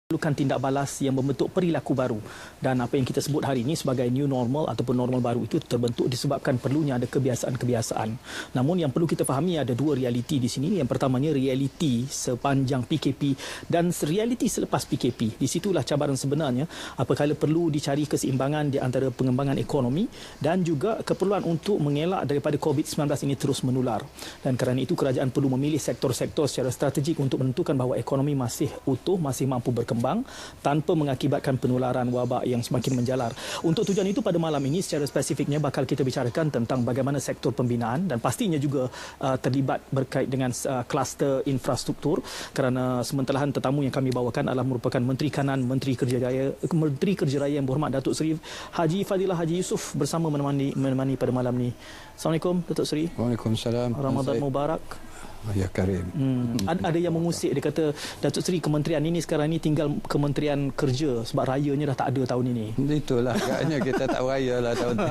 memerlukan tindak balas yang membentuk perilaku baru, dan apa yang kita sebut hari ini sebagai new normal ataupun normal baru itu terbentuk disebabkan perlunya ada kebiasaan-kebiasaan. Namun yang perlu kita fahami ada dua realiti di sini. Yang pertamanya realiti sepanjang PKP dan realiti selepas PKP. Di situlah cabaran sebenarnya apabila perlu dicari keseimbangan di antara pengembangan ekonomi dan juga keperluan untuk mengelak daripada COVID-19 ini terus menular. Dan kerana itu kerajaan perlu memilih sektor-sektor secara strategik untuk menentukan bahawa ekonomi masih utuh, masih mampu berkembang tanpa mengakibatkan penularan wabak yang semakin menjalar. Untuk tujuan itu pada malam ini secara spesifiknya bakal kita bicarakan tentang bagaimana sektor pembinaan dan pastinya juga terlibat berkait dengan kluster infrastruktur, kerana sementelahan tetamu yang kami bawakan adalah merupakan Menteri Kanan, Menteri Kerja Raya yang berhormat Datuk Seri Haji Fadilah Haji Yusof bersama menemani pada malam ni. Assalamualaikum Datuk Seri. Waalaikumsalam. Ramadan Mubarak. Ya Karim. Ada yang mengusik, dia kata Datuk Seri kementerian ini sekarang ni tinggal Kementerian Kerja sebab rayanya dah tak ada tahun ini. Itulah agaknya kita tak raya lah tahun ni.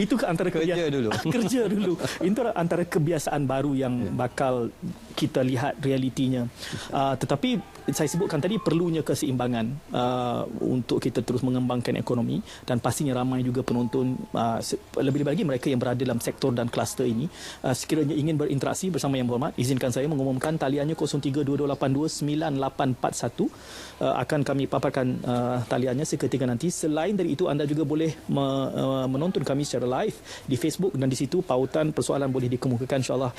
Itu antara kerja dulu. Kerja dulu. Itu antara kebiasaan baru yang bakal kita lihat realitinya. Tetapi saya sebutkan tadi perlunya keseimbangan untuk kita terus mengembangkan ekonomi, dan pastinya ramai juga penonton, lebih-lebih lagi mereka yang berada dalam sektor dan kluster ini, sekiranya ingin berinteraksi bersama Yang Berhormat, izinkan saya mengumumkan taliannya 0322829841. Akan kami paparkan taliannya seketika nanti. Selain dari itu, anda juga boleh menonton kami secara live di Facebook, dan di situ pautan persoalan boleh dikemukakan. InsyaAllah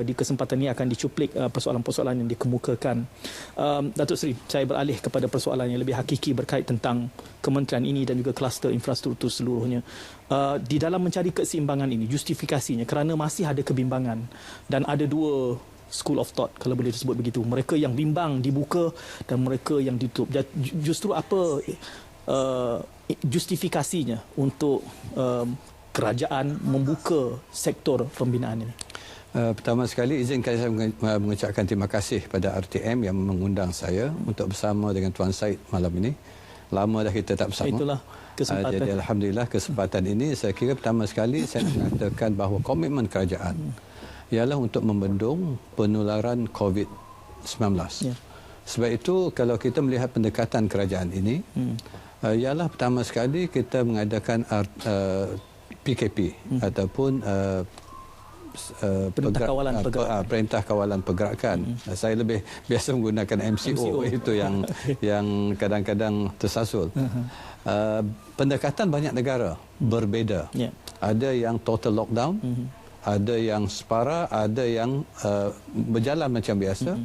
di kesempatan ini akan dicuplik persoalan-persoalan yang dikemukakan. Datuk Seri, saya beralih kepada persoalan yang lebih hakiki berkait tentang kementerian ini dan juga kluster infrastruktur seluruhnya. Di dalam mencari keseimbangan ini, justifikasinya kerana masih ada kebimbangan, dan ada dua school of thought kalau boleh disebut begitu. Mereka yang bimbang dibuka dan mereka yang ditutup. Justru apa justifikasinya untuk kerajaan membuka sektor pembinaan ini? Pertama sekali izinkan saya mengucapkan terima kasih pada RTM yang mengundang saya untuk bersama dengan Tuan Syed malam ini. Lama dah kita tak bersama. Itulah kesempatan. Jadi alhamdulillah kesempatan ini saya kira pertama sekali saya mengatakan bahawa komitmen kerajaan ialah untuk membendung penularan COVID-19. Ya. Sebab itu kalau kita melihat pendekatan kerajaan ini, ialah pertama sekali kita mengadakan PKP ataupun Perintah Kawalan Pergerakan. Saya lebih biasa menggunakan MCO. Itu yang kadang-kadang tersasul. Pendekatan banyak negara berbeza. Yeah. Ada yang total lockdown, ada yang separa, ada yang berjalan macam biasa,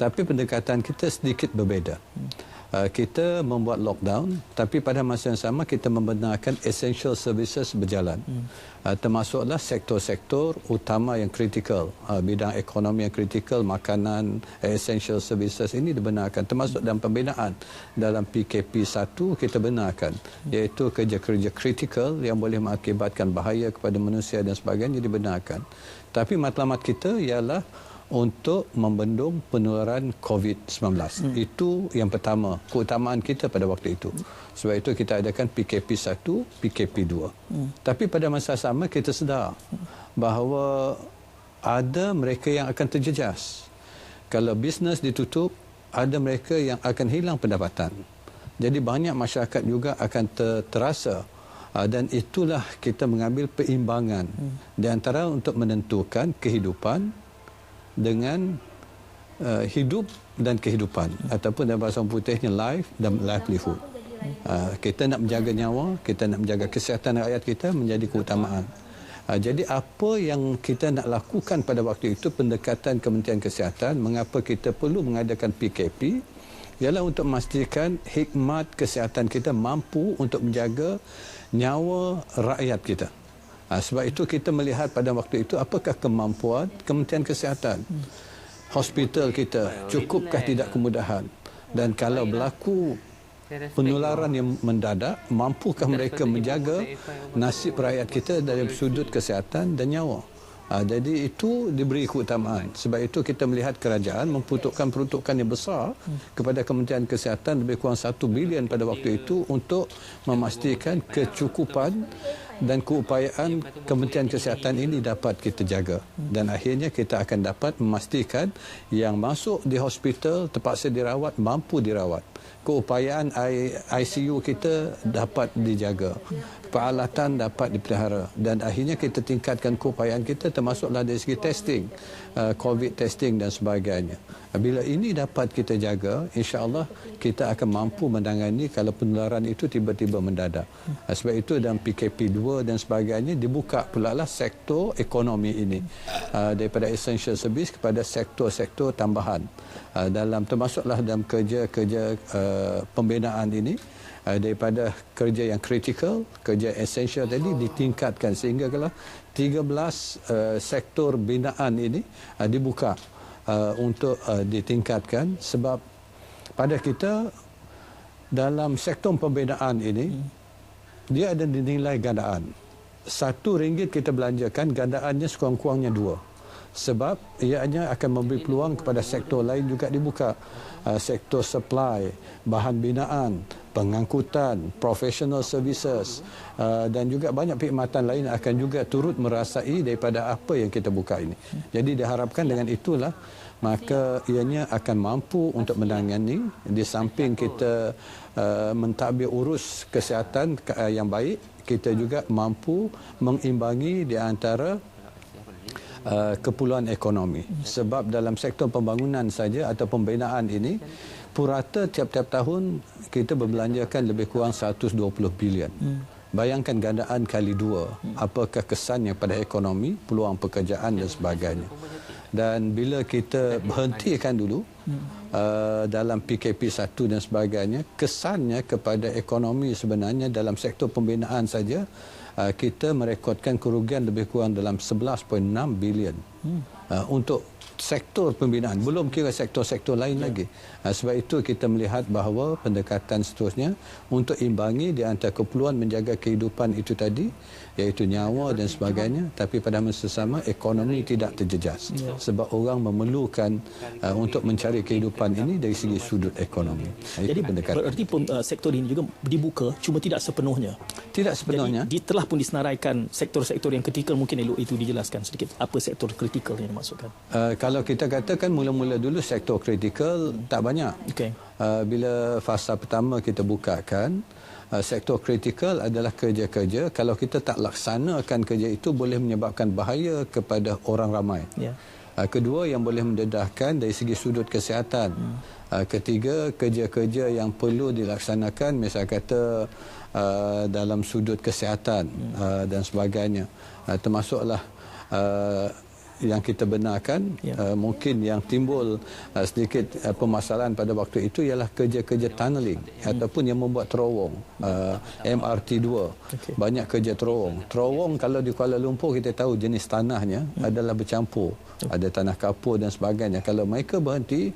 tapi pendekatan kita sedikit berbeza. Kita membuat lockdown, tapi pada masa yang sama kita membenarkan essential services berjalan. Termasuklah sektor-sektor utama yang kritikal, bidang ekonomi yang kritikal, makanan, essential services ini dibenarkan. Termasuk dalam pembinaan. Dalam PKP 1 kita benarkan, iaitu kerja-kerja kritikal yang boleh mengakibatkan bahaya kepada manusia dan sebagainya dibenarkan. Tapi matlamat kita ialah untuk membendung penularan COVID-19. Itu yang pertama, keutamaan kita pada waktu itu. Sebab itu kita adakan PKP 1, PKP 2. Tapi pada masa sama kita sedar bahawa ada mereka yang akan terjejas. Kalau bisnes ditutup, ada mereka yang akan hilang pendapatan. Jadi banyak masyarakat juga akan terasa. Dan itulah kita mengambil peimbangan di antara untuk menentukan kehidupan dengan hidup dan kehidupan, ataupun dalam bahasa putihnya life dan livelihood. Kita nak menjaga nyawa, kita nak menjaga kesihatan rakyat kita menjadi keutamaan. Jadi apa yang kita nak lakukan pada waktu itu, pendekatan Kementerian Kesihatan, mengapa kita perlu mengadakan PKP, ialah untuk memastikan hikmat kesihatan kita mampu untuk menjaga nyawa rakyat kita. Sebab itu kita melihat pada waktu itu apakah kemampuan Kementerian Kesihatan. Hospital kita cukupkah tidak kemudahan, dan kalau berlaku penularan yang mendadak, mampukah mereka menjaga nasib rakyat kita dari sudut kesihatan dan nyawa. Jadi itu diberi keutamaan. Sebab itu kita melihat kerajaan memperuntukkan yang besar kepada Kementerian Kesihatan, lebih kurang 1 bilion pada waktu itu, untuk memastikan kecukupan dan keupayaan Kementerian Kesihatan ini dapat kita jaga. Dan akhirnya kita akan dapat memastikan yang masuk di hospital terpaksa dirawat, mampu dirawat. keupayaan ICU kita dapat dijaga, peralatan dapat dipelihara, dan akhirnya kita tingkatkan keupayaan kita termasuklah dari segi testing, COVID testing dan sebagainya. Bila ini dapat kita jaga, insya-Allah kita akan mampu menangani kalau penularan itu tiba-tiba mendadak. Sebab itu dalam PKP 2 dan sebagainya dibuka pula lah sektor ekonomi ini daripada essential service kepada sektor-sektor tambahan. Termasuklah dalam kerja-kerja pembinaan ini, daripada kerja yang kritikal, kerja esensial tadi ditingkatkan sehingga kalau 13 sektor binaan ini dibuka untuk ditingkatkan, sebab pada kita dalam sektor pembinaan ini dia ada nilai gandaan. RM1 kita belanjakan, gandaannya sekurang-kurangnya 2. Sebab ianya akan memberi peluang kepada sektor lain juga dibuka. Sektor supply, bahan binaan, pengangkutan, professional services, dan juga banyak perkhidmatan lain akan juga turut merasai daripada apa yang kita buka ini. Jadi diharapkan dengan itulah maka ianya akan mampu untuk menangani, di samping kita mentadbir urus kesihatan yang baik, kita juga mampu mengimbangi di antara keperluan ekonomi. Sebab dalam sektor pembangunan saja atau pembinaan ini, purata tiap-tiap tahun kita berbelanjakan lebih kurang 120 bilion. Bayangkan gandaan kali 2. Apakah kesannya pada ekonomi, peluang pekerjaan dan sebagainya. Dan bila kita berhentikan dulu dalam PKP 1 dan sebagainya, kesannya kepada ekonomi sebenarnya dalam sektor pembinaan saja kita merekodkan kerugian lebih kurang dalam 11.6 bilion untuk sektor pembinaan, belum kira sektor-sektor lain lagi. Sebab itu kita melihat bahawa pendekatan seterusnya untuk imbangi di antara keperluan menjaga kehidupan itu tadi, iaitu nyawa dan sebagainya, tapi pada masa sama ekonomi tidak terjejas. Sebab orang memerlukan untuk mencari kehidupan ini dari segi sudut ekonomi. Jadi berarti sektor ini juga dibuka, cuma tidak sepenuhnya. Tidak sepenuhnya. Jadi telah pun disenaraikan sektor-sektor yang kritikal. Mungkin elok itu dijelaskan sedikit apa sektor kritikal yang dimaksudkan. Kalau kita katakan mula-mula dulu sektor kritikal tak banyak. Okay. Bila fasa pertama kita bukakan, sektor kritikal adalah kerja-kerja, kalau kita tak laksanakan kerja itu boleh menyebabkan bahaya kepada orang ramai. Kedua, yang boleh mendedahkan dari segi sudut kesihatan. Ketiga, kerja-kerja yang perlu dilaksanakan, misal kata dalam sudut kesihatan dan sebagainya, termasuklah yang kita benarkan. Mungkin yang timbul sedikit permasalahan pada waktu itu ialah kerja-kerja tunneling ataupun yang membuat terowong, MRT2. Banyak kerja terowong kalau di Kuala Lumpur kita tahu jenis tanahnya adalah bercampur, ada tanah kapur dan sebagainya. Kalau mereka berhenti,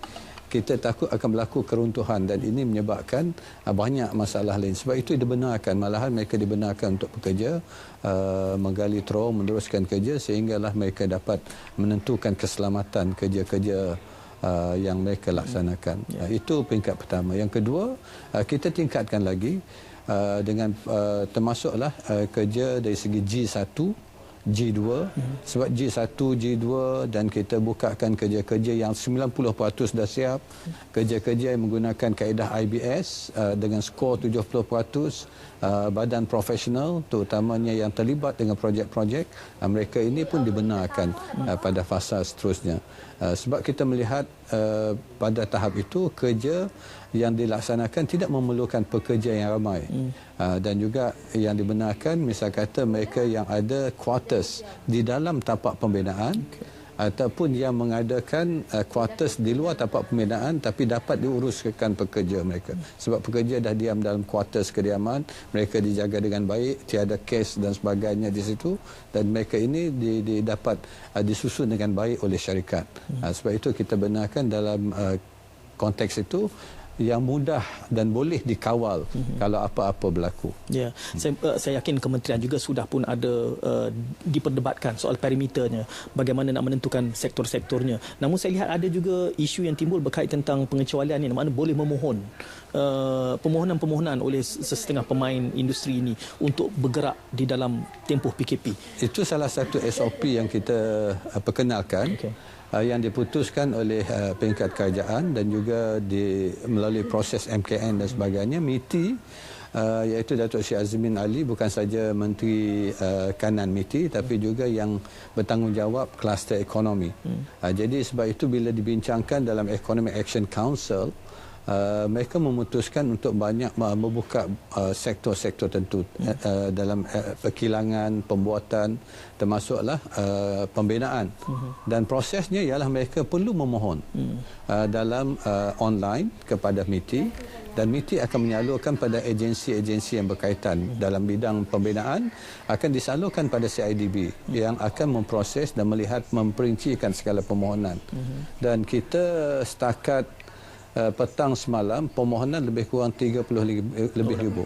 kita takut akan berlaku keruntuhan dan ini menyebabkan banyak masalah lain. Sebab itu dibenarkan, malahan mereka dibenarkan untuk bekerja, menggali terowong, meneruskan kerja sehinggalah mereka dapat menentukan keselamatan kerja-kerja yang mereka laksanakan. Itu peringkat pertama. Yang kedua, kita tingkatkan lagi dengan termasuklah kerja dari segi G1, G2, sebab G1, G2 dan kita bukakan kerja-kerja yang 90% dah siap, kerja-kerja yang menggunakan kaedah IBS dengan skor 70%, badan profesional terutamanya yang terlibat dengan projek-projek, mereka ini pun dibenarkan pada fasa seterusnya. Sebab kita melihat pada tahap itu kerja yang dilaksanakan tidak memerlukan pekerja yang ramai, dan juga yang dibenarkan misal kata mereka yang ada quarters di dalam tapak pembinaan, ataupun yang mengadakan quarters di luar tapak pembinaan tapi dapat diuruskan pekerja mereka. Sebab pekerja dah diam dalam quarters kediaman, mereka dijaga dengan baik, tiada kes dan sebagainya di situ, dan mereka ini dapat disusun dengan baik oleh syarikat. Sebab itu kita benarkan dalam konteks itu yang mudah dan boleh dikawal kalau apa-apa berlaku. Ya, saya yakin kementerian juga sudah pun ada diperdebatkan soal perimeternya, bagaimana nak menentukan sektor-sektornya. Namun saya lihat ada juga isu yang timbul berkait tentang pengecualian yang mana boleh memohon permohonan-permohonan oleh sesetengah pemain industri ini untuk bergerak di dalam tempoh PKP. Itu salah satu SOP yang kita perkenalkan. yang diputuskan oleh peringkat kerajaan dan juga melalui proses MKN dan sebagainya. MITI iaitu Datuk Syed Azmin Ali bukan saja Menteri Kanan MITI tapi juga yang bertanggungjawab kluster ekonomi. Jadi sebab itu bila dibincangkan dalam Economic Action Council, mereka memutuskan untuk banyak membuka sektor-sektor tertentu dalam perkilangan, pembuatan, termasuklah pembinaan. Dan prosesnya ialah mereka perlu memohon dalam online kepada MITI, dan MITI akan menyalurkan pada agensi-agensi yang berkaitan dalam bidang pembinaan, akan disalurkan pada CIDB yang akan memproses dan melihat, memperincikan segala permohonan. Dan kita setakat petang semalam permohonan lebih kurang 30 lebih ribu.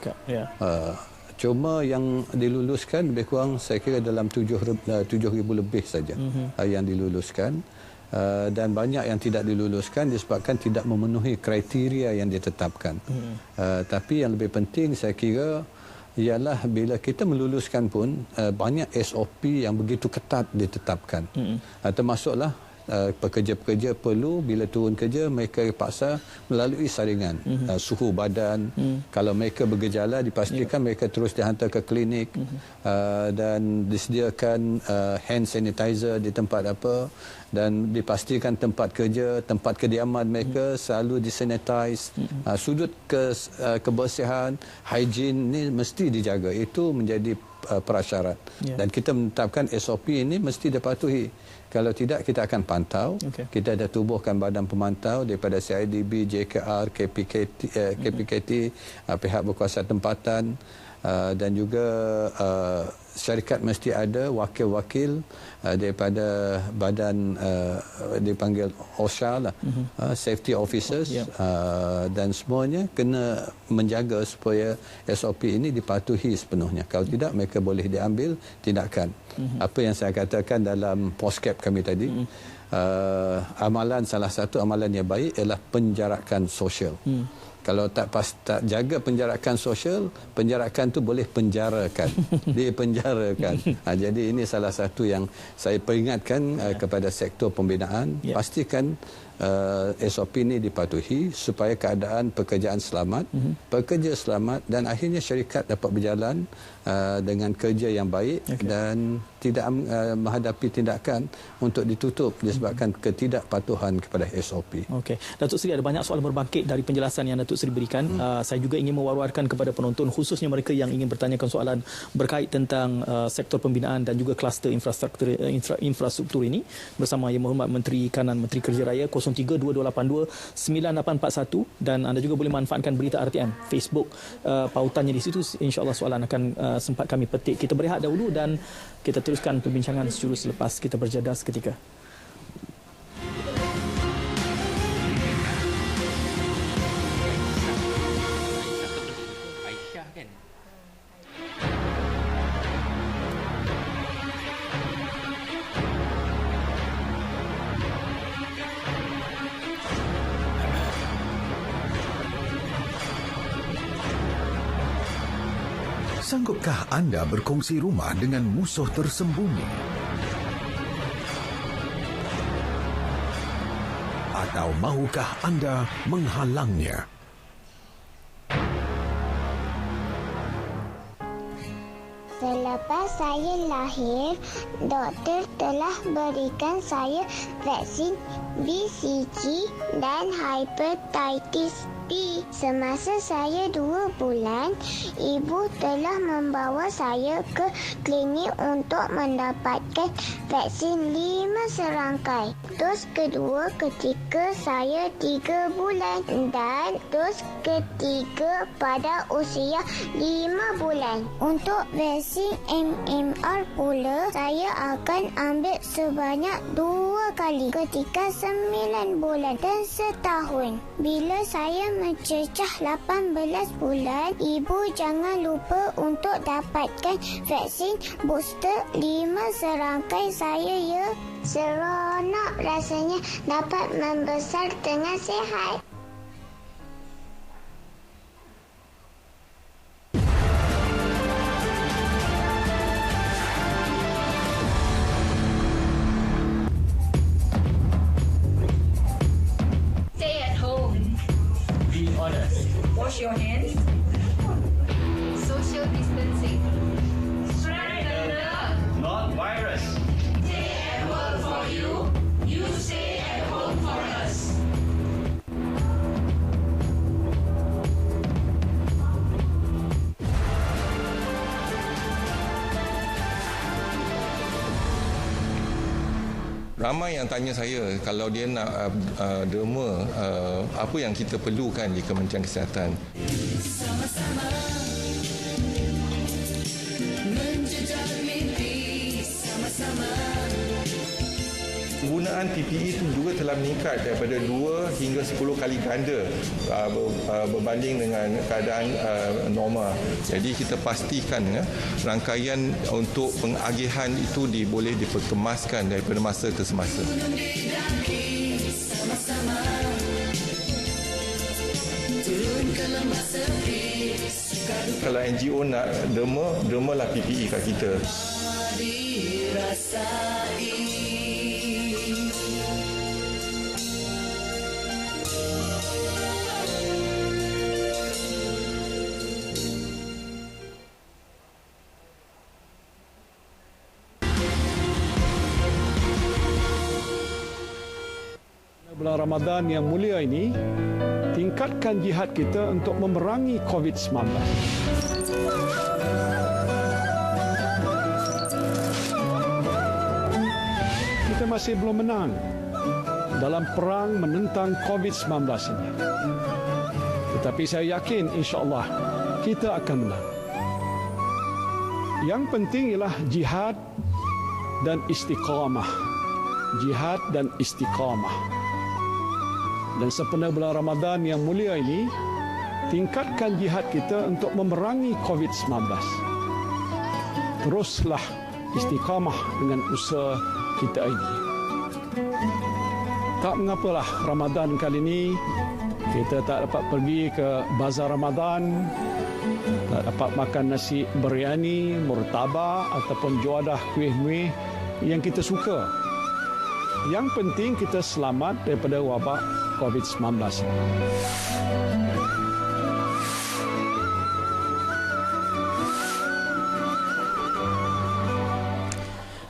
Cuma yang diluluskan lebih kurang saya kira dalam 7,000 lebih saja yang diluluskan. Dan banyak yang tidak diluluskan disebabkan tidak memenuhi kriteria yang ditetapkan. Tapi yang lebih penting saya kira ialah bila kita meluluskan pun banyak SOP yang begitu ketat ditetapkan. Termasuklah pekerja-pekerja perlu bila turun kerja mereka paksa melalui saringan suhu badan. Kalau mereka bergejala dipastikan mereka terus dihantar ke klinik dan disediakan hand sanitizer di tempat apa, dan dipastikan tempat kerja, tempat kediaman mereka selalu disanitize. Sudut kebersihan, hygiene ni mesti dijaga. Itu menjadi prasyarat. Dan kita menetapkan SOP ini mesti dipatuhi. Kalau tidak, kita akan pantau. Kita ada tubuhkan badan pemantau daripada CIDB, JKR, KPKT, pihak berkuasa tempatan, dan juga syarikat mesti ada wakil-wakil daripada badan dipanggil OSHA lah, safety officers, dan semuanya kena menjaga supaya SOP ini dipatuhi sepenuhnya. Kalau tidak, mereka boleh diambil tindakan. Apa yang saya katakan dalam postcap kami tadi, amalan, salah satu amalan yang baik ialah penjarakan sosial. Kalau tak jaga penjarakan sosial, penjarakan tu boleh penjarakan, dipenjarakan. Jadi ini salah satu yang saya peringatkan kepada sektor pembinaan. Pastikan SOP ini dipatuhi supaya keadaan pekerjaan selamat, pekerja selamat, dan akhirnya syarikat dapat berjalan dengan kerja yang baik dan tidak menghadapi tindakan untuk ditutup disebabkan ketidakpatuhan kepada SOP. Okey, Datuk Seri, ada banyak soalan berbangkit dari penjelasan yang Datuk Seri berikan. Saya juga ingin mewar-warkan kepada penonton, khususnya mereka yang ingin bertanyakan soalan berkait tentang sektor pembinaan dan juga kluster infrastruktur ini bersama Yang Berhormat Menteri Kanan, Menteri Kerja Raya, 0322829841, dan anda juga boleh manfaatkan berita RTM Facebook. Pautannya di situ, insya-Allah soalan akan sempat kami petik. Kita berehat dahulu dan kita teruskan perbincangan sejurus selepas kita berjeda seketika. Sanggupkah anda berkongsi rumah dengan musuh tersembunyi? Atau mahukah anda menghalangnya? Selepas saya lahir, doktor telah berikan saya vaksin BCG dan hepatitis B. Semasa saya 2 bulan, ibu telah membawa saya ke klinik untuk mendapatkan vaksin 5 serangkai. Dos kedua ketika saya 3 bulan dan dos ketiga pada usia 5 bulan. Untuk vaksin MMR pula, saya akan ambil sebanyak 2 kali ketika 9 bulan dan setahun. Bila saya mencecah 18 bulan, ibu jangan lupa untuk dapatkan vaksin booster 5 serangkai saya ya. Seronok rasanya dapat membesar dengan sihat. your hands. Social distancing. Strengthen the not virus. stay at work for you. You stay at home for us. Ramai yang tanya saya kalau dia nak derma, apa yang kita perlukan di Kementerian Kesihatan. Sama-sama menjejar mimpi sama-sama. Penggunaan PPE itu juga telah meningkat daripada 2 hingga 10 kali ganda berbanding dengan keadaan normal. Jadi kita pastikan rangkaian untuk pengagihan itu boleh diperkemaskan daripada masa ke semasa. Sama-sama turunkan lembah sepi. Kalau NGO nak dermalah PPE kat kita. Dirasai. Bulan Ramadan yang mulia ini, tingkatkan jihad kita untuk memerangi COVID-19. Kita masih belum menang dalam perang menentang COVID-19 ini. Tetapi saya yakin insya-Allah kita akan menang. Yang penting ialah jihad dan istiqamah. Jihad dan istiqamah. Dan sempena bulan Ramadan yang mulia ini, tingkatkan jihad kita untuk memerangi COVID-19. Teruslah istiqamah dengan usaha kita ini. Tak mengapalah Ramadan kali ini kita tak dapat pergi ke bazar Ramadan, tak dapat makan nasi biryani, murtabak ataupun juadah kuih-muih yang kita suka. Yang penting kita selamat daripada wabak COVID-19.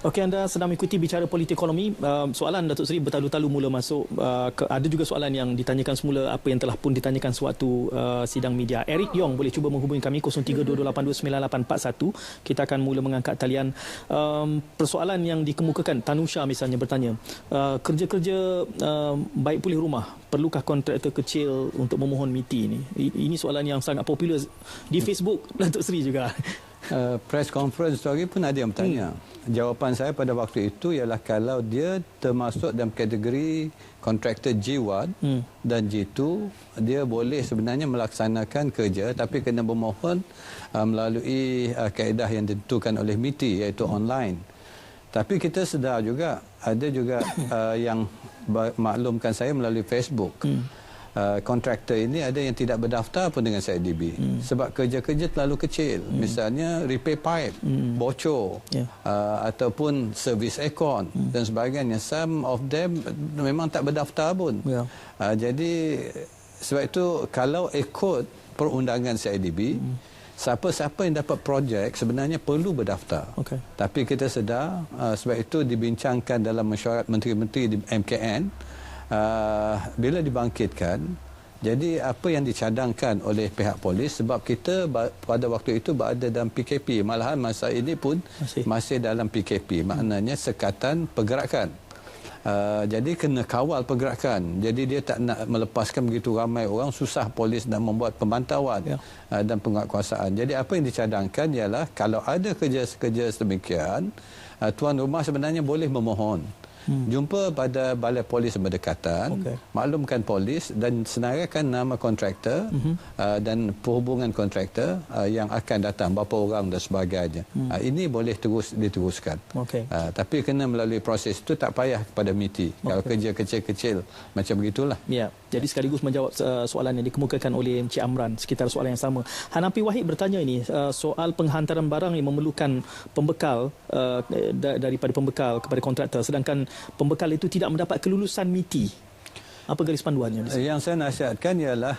Okey, anda sedang mengikuti Bicara Politik Ekonomi. Soalan Datuk Seri bertalu-talu mula masuk. Ada juga soalan yang ditanyakan semula, apa yang telah pun ditanyakan sewaktu sidang media. Eric Yong boleh cuba menghubungi kami 0322829841. Kita akan mula mengangkat talian. Persoalan yang dikemukakan, Tanusha misalnya bertanya, kerja-kerja baik pulih rumah, perlukah kontraktor kecil untuk memohon MITI ini? Ini soalan yang sangat popular di Facebook Datuk Seri juga. Press conference hari pun ada yang bertanya. Jawapan saya pada waktu itu ialah kalau dia termasuk dalam kategori kontraktor G1 dan G2, dia boleh sebenarnya melaksanakan kerja tapi kena bermohon melalui kaedah yang ditentukan oleh MITI iaitu online. Tapi kita sedar juga ada juga yang maklumkan saya melalui Facebook. Kontraktor ini ada yang tidak berdaftar pun dengan CIDB sebab kerja-kerja terlalu kecil, misalnya repair pipe bocor, ataupun servis aircon dan sebagainya. Some of them memang tak berdaftar pun. Jadi sebab itu kalau ikut perundangan CIDB, siapa-siapa yang dapat projek sebenarnya perlu berdaftar. Tapi kita sedar, sebab itu dibincangkan dalam mesyuarat menteri-menteri di MKN. Bila dibangkitkan, jadi apa yang dicadangkan oleh pihak polis, sebab kita pada waktu itu berada dalam PKP, malahan masa ini pun masih dalam PKP, maknanya sekatan pergerakan. Jadi kena kawal pergerakan. Jadi dia tak nak melepaskan begitu ramai orang, susah polis nak membuat pemantauan dan penguatkuasaan. Jadi apa yang dicadangkan ialah kalau ada kerja-kerja sedemikian, tuan rumah sebenarnya boleh memohon. Jumpa pada balai polis berdekatan, maklumkan polis dan senaraikan nama kontraktor dan perhubungan kontraktor yang akan datang, berapa orang dan sebagainya. Ini boleh terus diteruskan. Tapi kena melalui proses itu, tak payah kepada MITI. Kalau kerja kecil-kecil macam begitulah. Ya, jadi sekaligus menjawab soalan yang dikemukakan oleh Encik Amran sekitar soalan yang sama. Hanapi Wahid bertanya ini soal penghantaran barang yang memerlukan pembekal daripada pembekal kepada kontraktor, sedangkan pembekal itu tidak mendapat kelulusan MITI. Apa garis panduannya? Yang saya nasihatkan ialah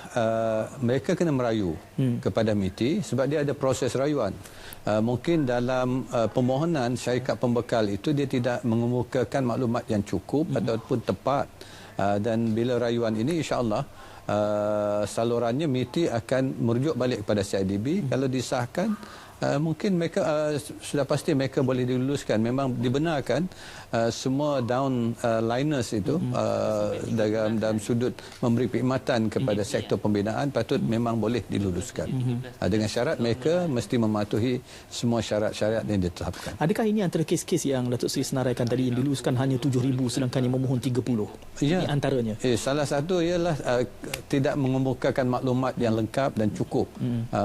mereka kena merayu kepada MITI sebab dia ada proses rayuan. Mungkin dalam permohonan syarikat pembekal itu dia tidak mengemukakan maklumat yang cukup ataupun tepat. Dan bila rayuan ini insya-Allah salurannya MITI akan merujuk balik kepada CIDB. Kalau disahkan mungkin mereka sudah pasti mereka boleh diluluskan. Memang dibenarkan semua downliners itu dalam sudut memberi perkhidmatan kepada sektor pembinaan patut memang boleh diluluskan. Dengan syarat mereka mesti mematuhi semua syarat-syarat yang ditetapkan. Adakah ini antara kes-kes yang Datuk Seri senaraikan tadi yang diluluskan hanya 7,000 sedangkan yang memohon 30? Ya. Ini antaranya. Salah satu ialah tidak mengemukakan maklumat yang lengkap dan cukup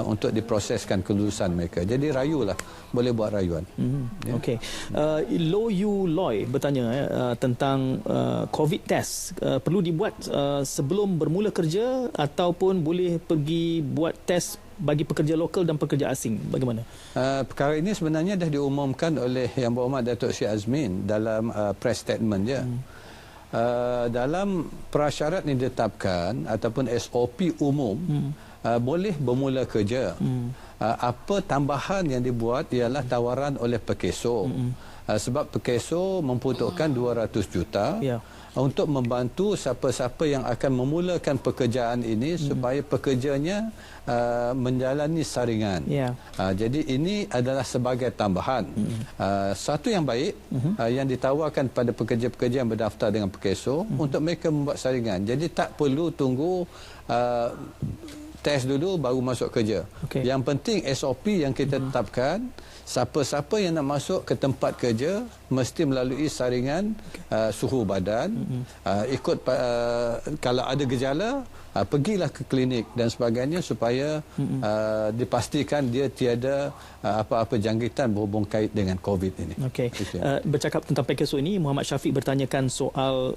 untuk diproseskan kelulusan mereka. Jadi rayulah, boleh buat rayuan. Ya. Okey. Lo Yu Loy bertanya tentang COVID test. Perlu dibuat sebelum bermula kerja ataupun boleh pergi buat test bagi pekerja lokal dan pekerja asing? Bagaimana? Perkara ini sebenarnya dah diumumkan oleh Yang Berhormat Datuk Seri Azmin dalam press statement dia. Dalam prasyarat yang ditetapkan ataupun SOP umum boleh bermula kerja. Apa tambahan yang dibuat ialah tawaran oleh Pekeso. Sebab Pekeso membutuhkan 200 juta untuk membantu siapa-siapa yang akan memulakan pekerjaan ini supaya pekerjanya menjalani saringan. Jadi ini adalah sebagai tambahan. Satu yang baik yang ditawarkan pada pekerja-pekerja yang berdaftar dengan Pekeso untuk mereka membuat saringan. Jadi tak perlu tunggu test dulu baru masuk kerja. Yang penting SOP yang kita tetapkan, siapa-siapa yang nak masuk ke tempat kerja mesti melalui saringan suhu badan, ikut kalau ada gejala pergilah ke klinik dan sebagainya supaya dipastikan dia tiada apa-apa jangkitan berhubung kait dengan COVID ini. Okey. Bercakap tentang Pekeso ini, Muhammad Syafiq bertanyakan soal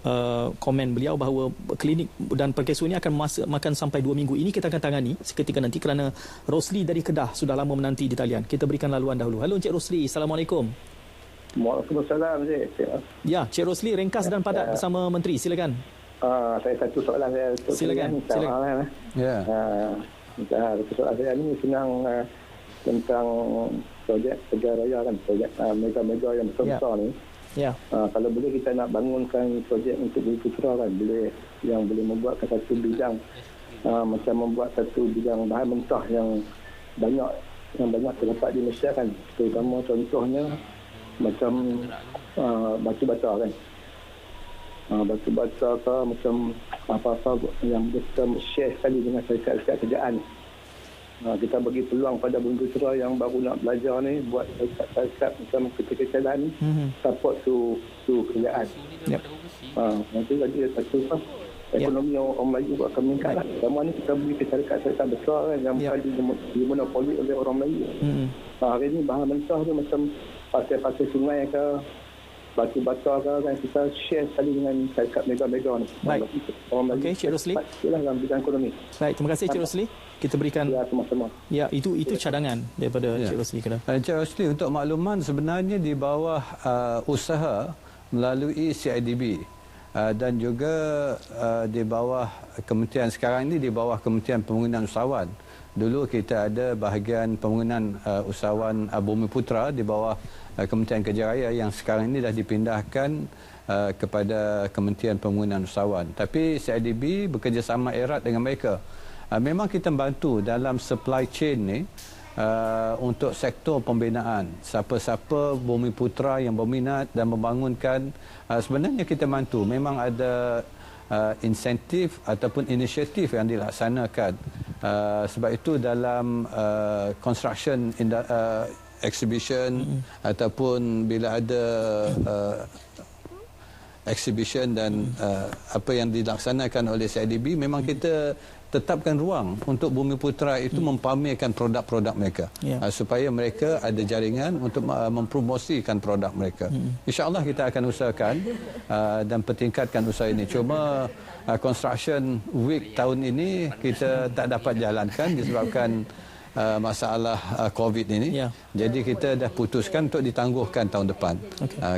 komen beliau bahawa klinik dan Pekeso ini akan makan sampai 2 minggu. Ini kita akan tangani seketika nanti kerana Rosli dari Kedah sudah lama menanti di talian. Kita berikan laluan dahulu. Halo Encik Rosli, Assalamualaikum. Waalaikumsalam Encik. Ya, Encik Rosli ringkas dan padat bersama Menteri. Silakan. Saya satu soalan saya. Silakan. Ya. Satu soalan saya ni senang tentang projek Kerja Raya kan, projek mega-mega yang besar ni. Ya. Kalau boleh kita nak bangunkan projek untuk Bumi Putera kan, boleh yang boleh membuatkan satu bidang macam membuat satu bidang bahan mentah yang banyak terdapat di Malaysia kan, terutama contohnya macam batu bata kan, batu bata ke macam apa-apa yang kita share sekali dengan syarikat kerjaan. Kita bagi peluang pada Bumi Putera yang baru nak belajar ni buat syarikat macam kecil-kecilan ni, support tu kerjaan. Nanti lagi satu ekonomi orang Melayu akan meningkat lah. Selama ni kita beri ke syarikat-syarikat besar kan, yang bukan dimonopoli oleh orang Melayu. Hari ni bahan mentah tu macam pasir-pasir sungai ke, batu bata ke kan, kita share sekali dengan syarikat mega-mega ni. Baik. Okey, Cik Rosli. Itulah dalam bidang ekonomi. Baik, terima kasih Cik Rosli. Kita berikan sama-sama. Ya, itu cadangan daripada Cik Rosli. Cik Rosli, untuk makluman sebenarnya di bawah usaha melalui CIDB. Dan juga di bawah kementerian sekarang ini, di bawah Kementerian Pembangunan Usahawan. Dulu kita ada bahagian pembangunan usahawan Bumi Putera di bawah Kementerian Kerja Raya yang sekarang ini dah dipindahkan kepada Kementerian Pembangunan Usahawan. Tapi CIDB bekerjasama erat dengan mereka. Memang kita membantu dalam supply chain ni untuk sektor pembinaan. Siapa-siapa Bumi Putera yang berminat dan membangunkan, sebenarnya kita bantu. Memang ada insentif ataupun inisiatif yang dilaksanakan. Sebab itu dalam construction exhibition ataupun bila ada exhibition dan apa yang dilaksanakan oleh CIDB, memang kita tetapkan ruang untuk Bumi Putera itu mempamerkan produk-produk mereka, supaya mereka ada jaringan untuk mempromosikan produk mereka. InsyaAllah kita akan usahakan dan pertingkatkan usaha ini. Cuma Construction Week tahun ini kita tak dapat jalankan disebabkan masalah COVID ini. Jadi kita dah putuskan untuk ditangguhkan tahun depan.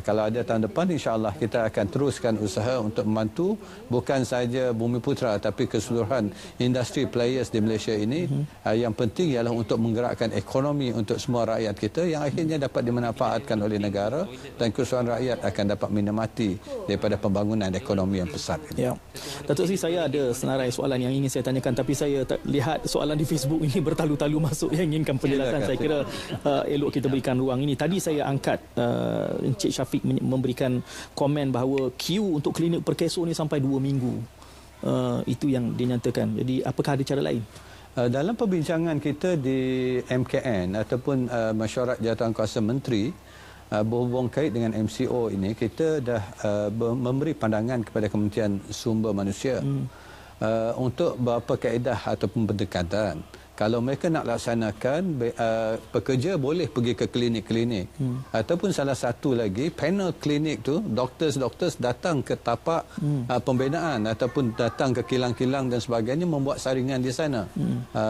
Kalau ada tahun depan, insya-Allah kita akan teruskan usaha untuk membantu bukan saja Bumiputra tapi keseluruhan industri players di Malaysia ini. Yang penting ialah untuk menggerakkan ekonomi untuk semua rakyat kita yang akhirnya dapat dimanfaatkan oleh negara dan keseluruhan rakyat akan dapat menikmati daripada pembangunan ekonomi yang pesat. Ya. Datuk Seri, saya ada senarai soalan yang ingin saya tanyakan, tapi saya lihat soalan di Facebook ini bertalu-talu masuk yang inginkan penjelasan. Saya kira elok kita berikan ruang ini. Tadi saya angkat Encik Syafiq memberikan komen bahawa queue untuk klinik perkeso ni sampai 2 minggu. Itu yang dinyatakan. Jadi apakah ada cara lain? Dalam perbincangan kita di MKN ataupun Mesyuarat Jawatankuasa Menteri berhubung kait dengan MCO ini, kita dah memberi pandangan kepada Kementerian Sumber Manusia untuk beberapa kaedah ataupun pendekatan. Kalau mereka nak laksanakan, pekerja boleh pergi ke klinik-klinik. Ataupun salah satu lagi, panel klinik tu, doktor datang ke tapak pembinaan ataupun datang ke kilang-kilang dan sebagainya, membuat saringan di sana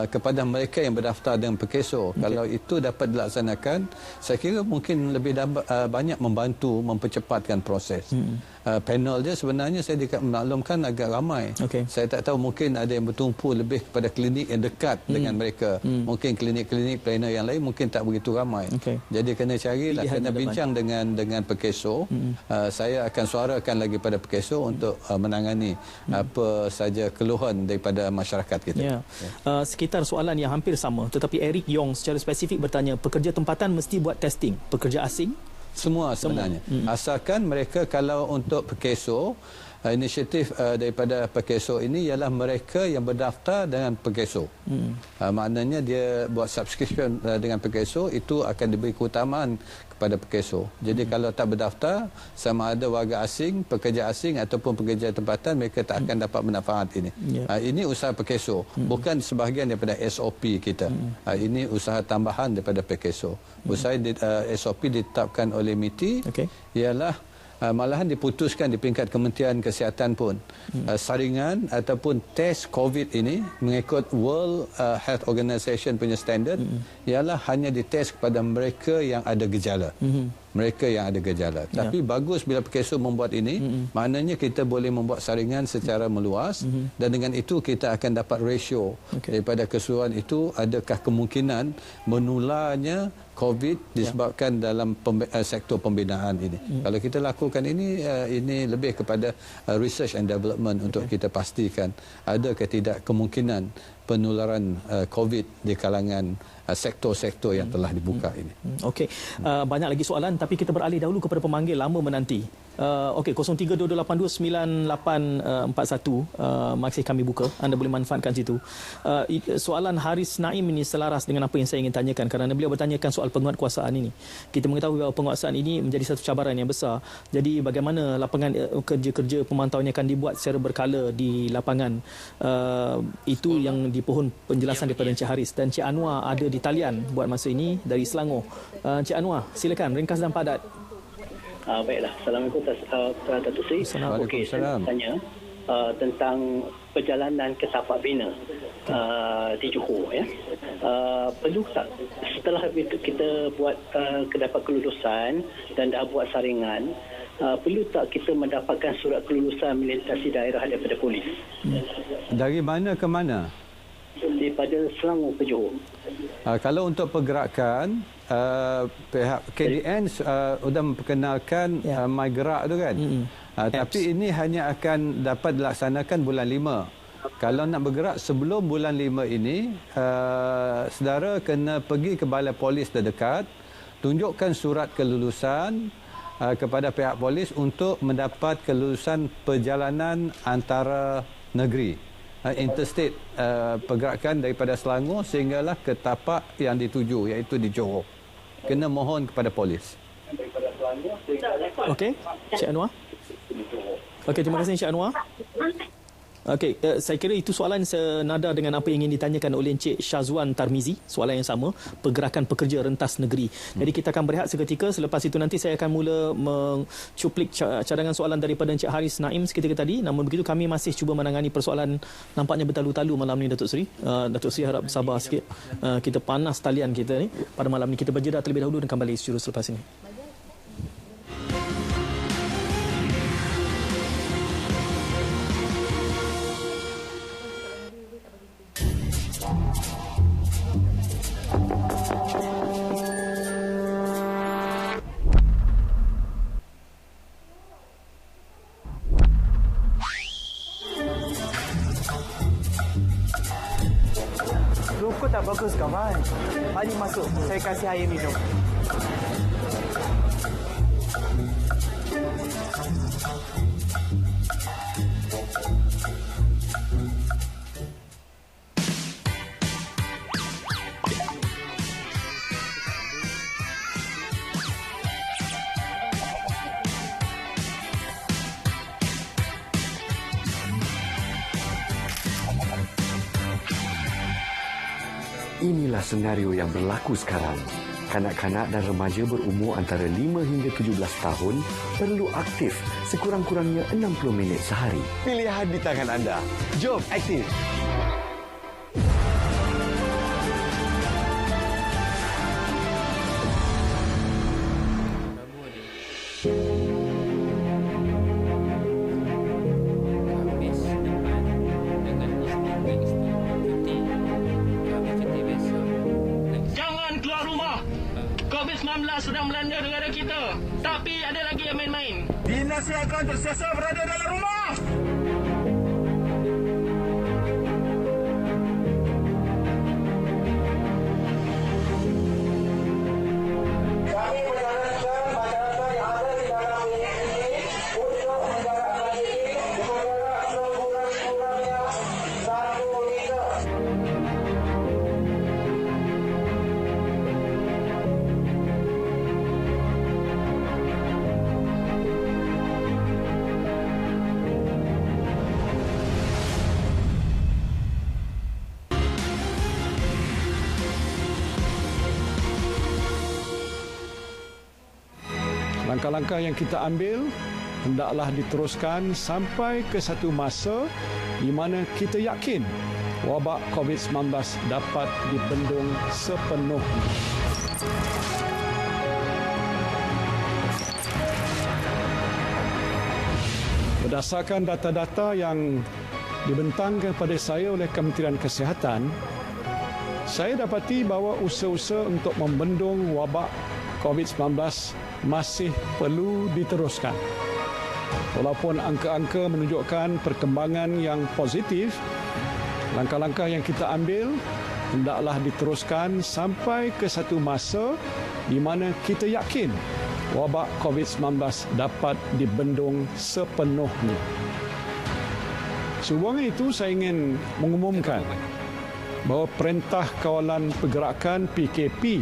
kepada mereka yang berdaftar dengan perkeso. Kalau itu dapat dilaksanakan, saya kira mungkin lebih banyak membantu mempercepatkan proses. Panel dia sebenarnya saya maklumkan agak ramai. Saya tak tahu, mungkin ada yang bertumpu lebih kepada klinik yang dekat dengan mereka. Mungkin klinik-klinik pelayanan yang lain mungkin tak begitu ramai. Jadi kena carilah, kena bincang dengan perkeso. Saya akan suarakan lagi pada perkeso untuk menangani apa saja keluhan daripada masyarakat kita. Sekitar soalan yang hampir sama, tetapi Eric Yong secara spesifik bertanya, pekerja tempatan mesti buat testing, pekerja asing? Semua sebenarnya. Asalkan mereka, kalau untuk perkeso, inisiatif daripada perkeso ini ialah mereka yang berdaftar dengan perkeso. Maknanya dia buat subscription dengan perkeso, itu akan diberi keutamaan kepada perkeso. Jadi kalau tak berdaftar, sama ada warga asing, pekerja asing ataupun pekerja tempatan, mereka tak akan dapat manfaat ini. Ini usaha perkeso, bukan sebahagian daripada SOP kita. Ini usaha tambahan daripada perkeso. Usaha SOP ditetapkan oleh MITI ialah malahan diputuskan di peringkat Kementerian Kesihatan pun, saringan ataupun test COVID ini mengikut World Health Organization punya standard ialah hanya dites kepada mereka yang ada gejala. Mereka yang ada gejala. Tapi bagus bila perkeso membuat ini, maknanya kita boleh membuat saringan secara meluas, dan dengan itu kita akan dapat ratio daripada keseluruhan itu, adakah kemungkinan menularnya COVID disebabkan dalam sektor pembinaan ini. Kalau kita lakukan ini lebih kepada research and development untuk kita pastikan adakah tidak kemungkinan penularan COVID di kalangan sektor-sektor yang telah dibuka ini. Okey, banyak lagi soalan, tapi kita beralih dahulu kepada pemanggil lama menanti. Okey, 0322829841 masih kami buka. Anda boleh manfaatkan situ. Soalan Haris Naim ini selaras dengan apa yang saya ingin tanyakan, kerana beliau bertanyakan soal penguatkuasaan ini. Kita mengetahui bahawa penguatkuasaan ini menjadi satu cabaran yang besar. Jadi bagaimana lapangan kerja-kerja pemantauan akan dibuat secara berkala di lapangan? Itu yang dipohon penjelasan daripada Encik Haris, dan Encik Anwar ada di talian buat masa ini dari Selangor. Encik Anwar, silakan ringkas dan padat. Baiklah, Assalamualaikum Datuk Seri. Okey, saya tanya tentang perjalanan ke tapak bina di Johor, ya. Perlu tak setelah kita buat dapat kelulusan dan dah buat saringan, perlu tak kita mendapatkan surat kelulusan melintasi daerah daripada polis? Dari mana ke mana? Daripada Selangor ke Johor. Kalau untuk pergerakan, pihak KDN sudah memperkenalkan MyGerak tu kan. Tapi ini hanya akan dapat dilaksanakan bulan 5. Kalau nak bergerak sebelum bulan 5 ini, saudara kena pergi ke balai polis terdekat, tunjukkan surat kelulusan kepada pihak polis untuk mendapat kelulusan perjalanan antara negeri. Interstate pergerakan daripada Selangor sehinggalah ke tapak yang dituju, iaitu di Johor. Kena mohon kepada polis. Okey, Encik Anwar. Okey, terima kasih Encik Anwar. Okey, saya kira itu soalan senada dengan apa yang ingin ditanyakan oleh Encik Syazwan Tarmizi, soalan yang sama, pergerakan pekerja rentas negeri. Jadi kita akan berehat seketika, selepas itu nanti saya akan mula mencuplik cadangan soalan daripada Encik Haris Naim seketika tadi. Namun begitu kami masih cuba menangani persoalan nampaknya bertalu-talu malam ni, Datuk Seri. Datuk Seri harap sabar sikit. Kita panas talian kita ni pada malam ni. Kita berjeda terlebih dahulu dan kembali secara selepas ini. Rokok tak bagus kawan. Mari masuk, saya kasih air minum. Inilah senario yang berlaku sekarang. Kanak-kanak dan remaja berumur antara 5 hingga 17 tahun perlu aktif sekurang-kurangnya 60 minit sehari. Pilihan di tangan anda. Jom aktif. Sedang melanda negara kita. Tapi ada lagi yang main-main. Dinasihatkan untuk sentiasa berada dalam rumah. Kami menyarankan masyarakat yang ada di dalam unit ini untuk menjarakkan diri dengan jarak sekurang-kurangnya 1 meter. Langkah-langkah yang kita ambil hendaklah diteruskan sampai ke satu masa di mana kita yakin wabak COVID-19 dapat dibendung sepenuhnya. Berdasarkan data-data yang dibentangkan kepada saya oleh Kementerian Kesihatan, saya dapati bahawa usaha-usaha untuk membendung wabak COVID-19 masih perlu diteruskan. Walaupun angka-angka menunjukkan perkembangan yang positif, langkah-langkah yang kita ambil hendaklah diteruskan sampai ke satu masa di mana kita yakin wabak COVID-19 dapat dibendung sepenuhnya. Sehubungan itu, saya ingin mengumumkan bahawa Perintah Kawalan Pergerakan PKP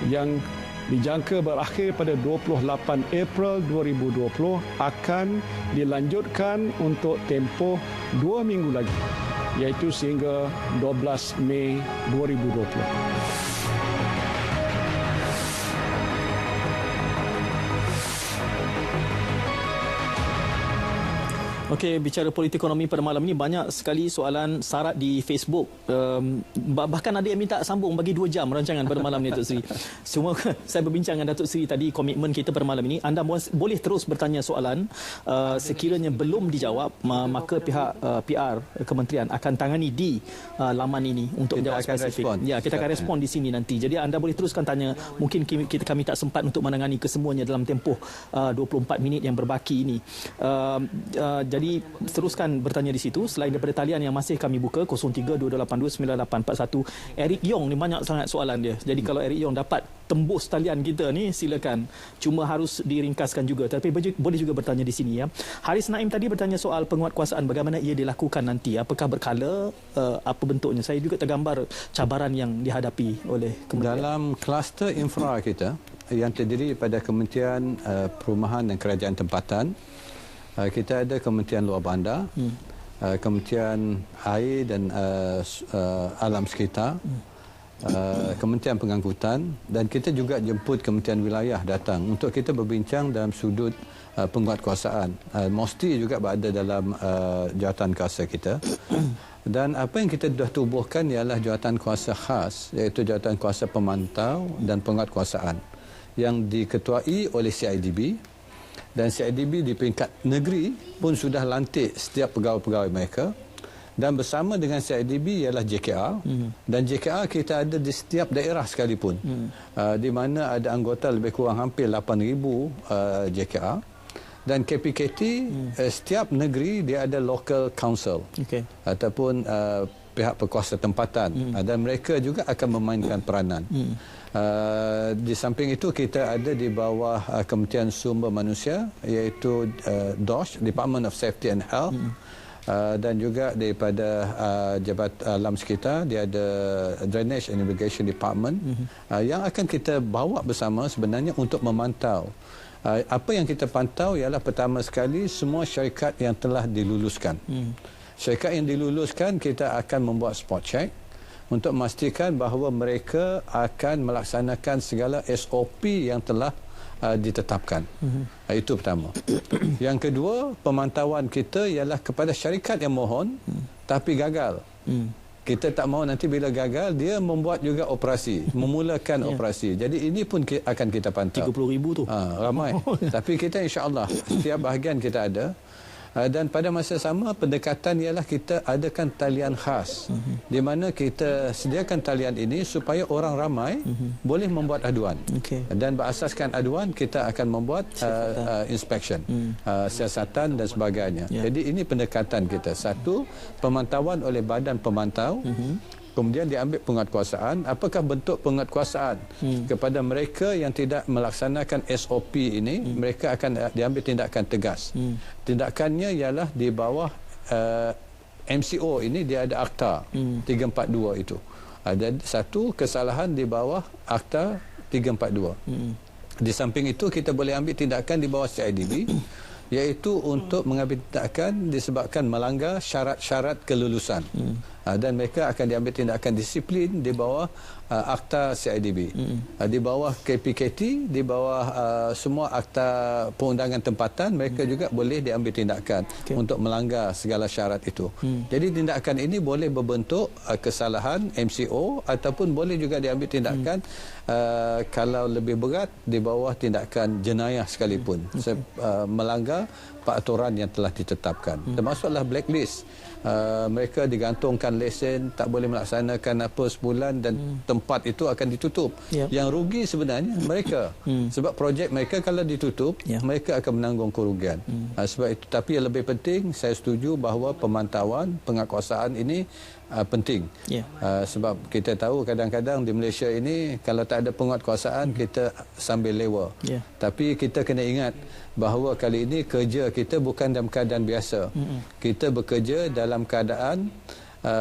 yang dijangka berakhir pada 28 April 2020 akan dilanjutkan untuk tempoh 2 minggu lagi, iaitu sehingga 12 Mei 2020. Okey, bicara politik ekonomi pada malam ini, banyak sekali soalan syarat di Facebook. Bahkan ada yang minta sambung bagi 2 jam rancangan pada malam ini, Datuk Seri. Semua saya berbincang dengan Datuk Seri tadi, komitmen kita pada malam ini. Anda boleh terus bertanya soalan. Sekiranya belum dijawab, maka pihak PR Kementerian akan tangani di laman ini untuk menjawab spesifik. Ya, kita akan respon di sini nanti. Jadi anda boleh teruskan tanya. Mungkin kami tak sempat untuk menangani kesemuanya dalam tempoh 24 minit yang berbaki ini. Jadi teruskan bertanya di situ. Selain daripada talian yang masih kami buka 0322829841, Eric Yong ni banyak sangat soalan dia. Jadi kalau Eric Yong dapat tembus talian kita ni, silakan. Cuma harus diringkaskan juga. Tapi boleh juga bertanya di sini ya. Haris Naim tadi bertanya soal penguatkuasaan, bagaimana ia dilakukan nanti? Apakah berkala? Apa bentuknya? Saya juga tergambar cabaran yang dihadapi oleh kementerian. Dalam kluster infra kita yang terdiri pada Kementerian Perumahan dan Kerajaan Tempatan, kita ada Kementerian Luar Bandar, Kementerian Air dan Alam Sekitar, Kementerian Pengangkutan, dan kita juga jemput Kementerian Wilayah datang untuk kita berbincang dalam sudut penguatkuasaan. Mesti juga berada dalam jawatan kuasa kita. Dan apa yang kita dah tubuhkan ialah jawatan kuasa khas, iaitu jawatan kuasa pemantau dan penguatkuasaan yang diketuai oleh CIDB. Dan CIDB di peringkat negeri pun sudah lantik setiap pegawai-pegawai mereka. Dan bersama dengan CIDB ialah JKR. Dan JKR kita ada di setiap daerah sekalipun. Di mana ada anggota lebih kurang hampir 8,000 JKR. Dan KPKT, setiap negeri dia ada local council. Ataupun pihak berkuasa tempatan. Dan mereka juga akan memainkan peranan. Di samping itu kita ada di bawah Kementerian Sumber Manusia, iaitu DOSH, Department of Safety and Health. Dan juga daripada Jabatan Alam Sekitar, dia ada Drainage and Irrigation Department, yang akan kita bawa bersama sebenarnya untuk memantau. Apa yang kita pantau ialah pertama sekali semua syarikat yang telah diluluskan. Syarikat yang diluluskan kita akan membuat spot check untuk memastikan bahawa mereka akan melaksanakan segala SOP yang telah ditetapkan. Itu pertama. Yang kedua, pemantauan kita ialah kepada syarikat yang mohon tapi gagal. Kita tak mahu nanti bila gagal dia membuat juga operasi, memulakan operasi. Jadi ini pun akan kita pantau. 30,000 tu. Ramai. Tapi kita insya-Allah setiap bahagian kita ada. Dan pada masa sama pendekatan ialah kita adakan talian khas di mana kita sediakan talian ini supaya orang ramai boleh membuat aduan. Dan berasaskan aduan kita akan membuat inspection, siasatan dan sebagainya. Jadi ini pendekatan kita. Satu, pemantauan oleh badan pemantau. Kemudian diambil penguatkuasaan. Apakah bentuk penguatkuasaan kepada mereka yang tidak melaksanakan SOP ini? Mereka akan diambil tindakan tegas. Tindakannya ialah di bawah MCO ini dia ada Akta 342 itu. Ada satu kesalahan di bawah Akta 342. Di samping itu kita boleh ambil tindakan di bawah CIDB, iaitu untuk mengambil tindakan disebabkan melanggar syarat-syarat kelulusan. Dan mereka akan diambil tindakan disiplin di bawah Akta CIDB. Di bawah KPKT, di bawah semua Akta Perundangan Tempatan, mereka juga boleh diambil tindakan untuk melanggar segala syarat itu. Jadi tindakan ini boleh berbentuk kesalahan MCO ataupun boleh juga diambil tindakan kalau lebih berat di bawah tindakan jenayah sekalipun, melanggar peraturan yang telah ditetapkan. Termasuklah blacklist. Mereka digantungkan lesen, tak boleh melaksanakan apa sebulan dan tempat itu akan ditutup. Yang rugi sebenarnya mereka. Sebab projek mereka kalau ditutup, mereka akan menanggung kerugian. Sebab itu, tapi yang lebih penting, saya setuju bahawa pemantauan, penguatkuasaan ini penting. Sebab kita tahu kadang-kadang di Malaysia ini kalau tak ada penguatkuasaan kita sambil lewa. Tapi kita kena ingat bahawa kali ini kerja kita bukan dalam keadaan biasa. Kita bekerja dalam keadaan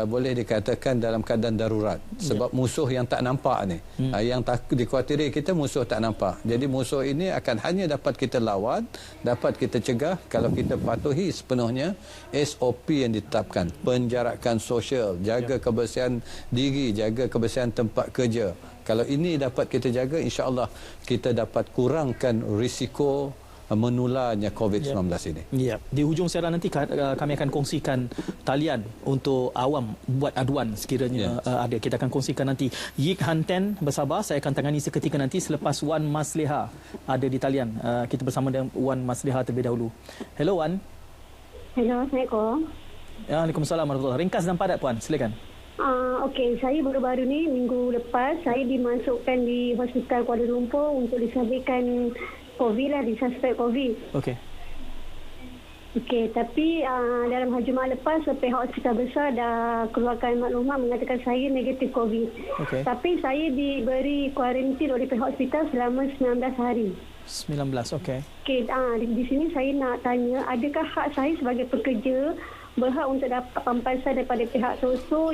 boleh dikatakan dalam keadaan darurat sebab musuh yang tak nampak ni, yang dikhawatiri kita musuh tak nampak. Jadi musuh ini akan hanya dapat kita lawan, dapat kita cegah kalau kita patuhi sepenuhnya SOP yang ditetapkan, penjarakan sosial, jaga kebersihan diri, jaga kebersihan tempat kerja. Kalau ini dapat kita jaga, insya-Allah kita dapat kurangkan risiko menularnya COVID-19 ini. Ya, di hujung siaran nanti kami akan kongsikan talian untuk awam buat aduan sekiranya ada. Kita akan kongsikan nanti. Yik Hanten, bersabar, saya akan tangani seketika nanti selepas Wan Masliha ada di talian. Kita bersama dengan Wan Masliha terlebih dahulu. Hello Wan. Hello, Assalamualaikum. Waalaikumsalam warahmatullahi. Ringkas dan padat Puan, silakan. Okey, saya baru-baru ni minggu lepas saya dimasukkan di Hospital Kuala Lumpur untuk disabitkan COVID lah, disuspek COVID. Okey, tapi dalam hari Jumaat lepas pihak hospital besar dah keluarkan maklumat mengatakan saya negatif COVID. Tapi saya diberi kuarantin oleh pihak hospital selama 19 hari. 19, okey. Okey, di sini saya nak tanya, adakah hak saya sebagai pekerja berhak untuk dapat pampasan daripada pihak SOSO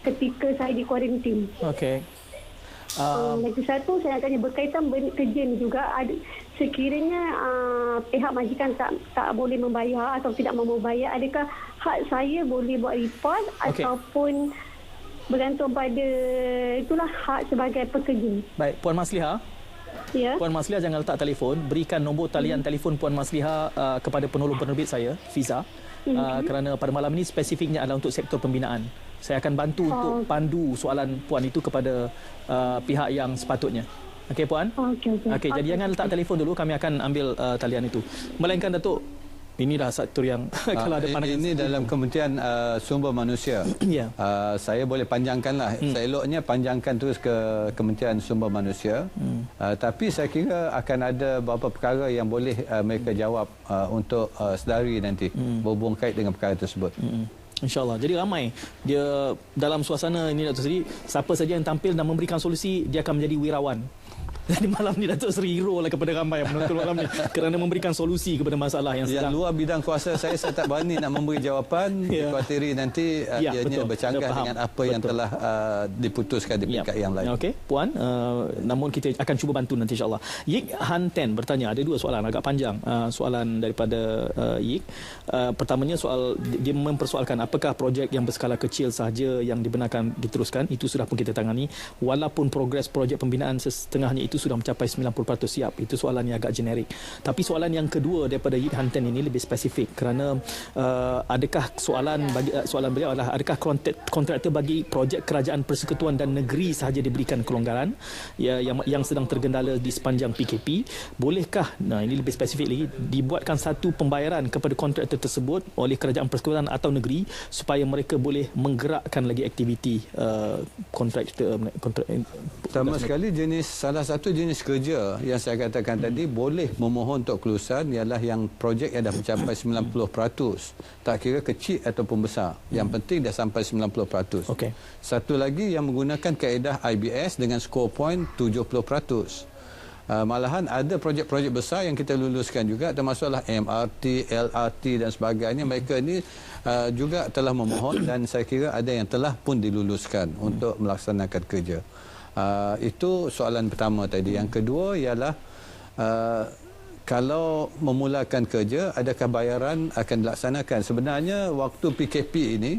ketika saya dikuarantin? Okey. Lagi satu saya nak tanya berkaitan kerja ni juga, sekiranya pihak majikan tak boleh membayar atau tidak mahu membayar, adakah hak saya boleh buat report ataupun bergantung pada itulah hak sebagai pekerja? Baik, Puan Masliha. Ya. Puan Masliha jangan letak telefon, berikan nombor talian telefon Puan Masliha kepada penolong penerbit saya, Fiza. Kerana pada malam ini spesifiknya adalah untuk sektor pembinaan. Saya akan bantu untuk pandu soalan Puan itu kepada pihak yang sepatutnya. Okey Puan? Okey, jadi jangan letak telefon dulu, kami akan ambil talian itu. Melainkan Datuk, inilah sektor yang kalau ada pandangan ini dalam Kementerian Sumber Manusia. Saya boleh panjangkanlah. Seeloknya panjangkan terus ke Kementerian Sumber Manusia. Tapi saya kira akan ada beberapa perkara yang boleh mereka jawab untuk sedari nanti berhubung kait dengan perkara tersebut. InsyaAllah. Jadi ramai dia dalam suasana ini Datuk Seri, siapa saja yang tampil dan memberikan solusi, dia akan menjadi wirawan. Jadi malam ni Datuk Seri hero lah kepada ramai yang menonton malam ni kerana memberikan solusi kepada masalah yang sedang. Yang luar bidang kuasa saya tak berani nak memberi jawapan. Dikhuatiri nanti ianya bercanggah dengan apa yang telah diputuskan di peringkat yang lain. Okey, Puan, namun kita akan cuba bantu nanti insyaAllah. Yik Han Ten bertanya, ada dua soalan agak panjang soalan daripada Yik. Pertamanya soal dia mempersoalkan apakah projek yang berskala kecil sahaja yang dibenarkan diteruskan. Itu sudah pun kita tangani, walaupun progres projek pembinaan setengahnya itu sudah mencapai 90% siap. Itu soalan yang agak generik. Tapi soalan yang kedua daripada Yik Hanten ini lebih spesifik kerana adakah soalan beliau adalah adakah kontraktor bagi projek kerajaan persekutuan dan negeri sahaja diberikan kelonggaran yang sedang tergendala di sepanjang PKP, bolehkah, nah ini lebih spesifik lagi, dibuatkan satu pembayaran kepada kontraktor tersebut oleh kerajaan persekutuan atau negeri supaya mereka boleh menggerakkan lagi aktiviti kontraktor. Sama sekali salah satu jenis kerja yang saya katakan tadi boleh memohon untuk kelulusan ialah yang projek yang dah mencapai 90%. Tak kira kecil ataupun besar. Yang penting dah sampai 90%. Satu lagi yang menggunakan kaedah IBS dengan skor point 70%. Malahan ada projek-projek besar yang kita luluskan juga, termasuklah MRT, LRT dan sebagainya. Mereka ini juga telah memohon dan saya kira ada yang telah pun diluluskan untuk melaksanakan kerja. Itu soalan pertama tadi. Yang kedua ialah kalau memulakan kerja, adakah bayaran akan dilaksanakan? Sebenarnya waktu PKP ini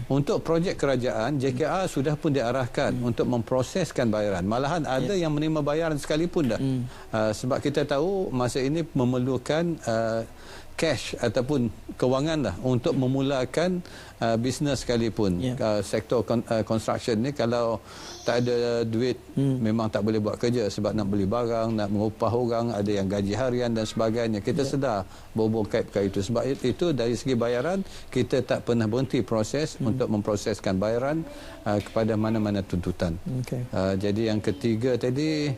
untuk projek kerajaan, JKR sudah pun diarahkan untuk memproseskan bayaran. Malahan ada yang menerima bayaran sekalipun dah. Sebab kita tahu masa ini memerlukan cash ataupun kewangan lah untuk memulakan bisnes sekalipun. Sektor construction ni kalau tak ada duit memang tak boleh buat kerja sebab nak beli barang, nak mengupah orang, ada yang gaji harian dan sebagainya. Kita sedar berhubung kait perkara itu. Sebab itu dari segi bayaran kita tak pernah berhenti proses untuk memproseskan bayaran kepada mana-mana tuntutan. Jadi yang ketiga tadi,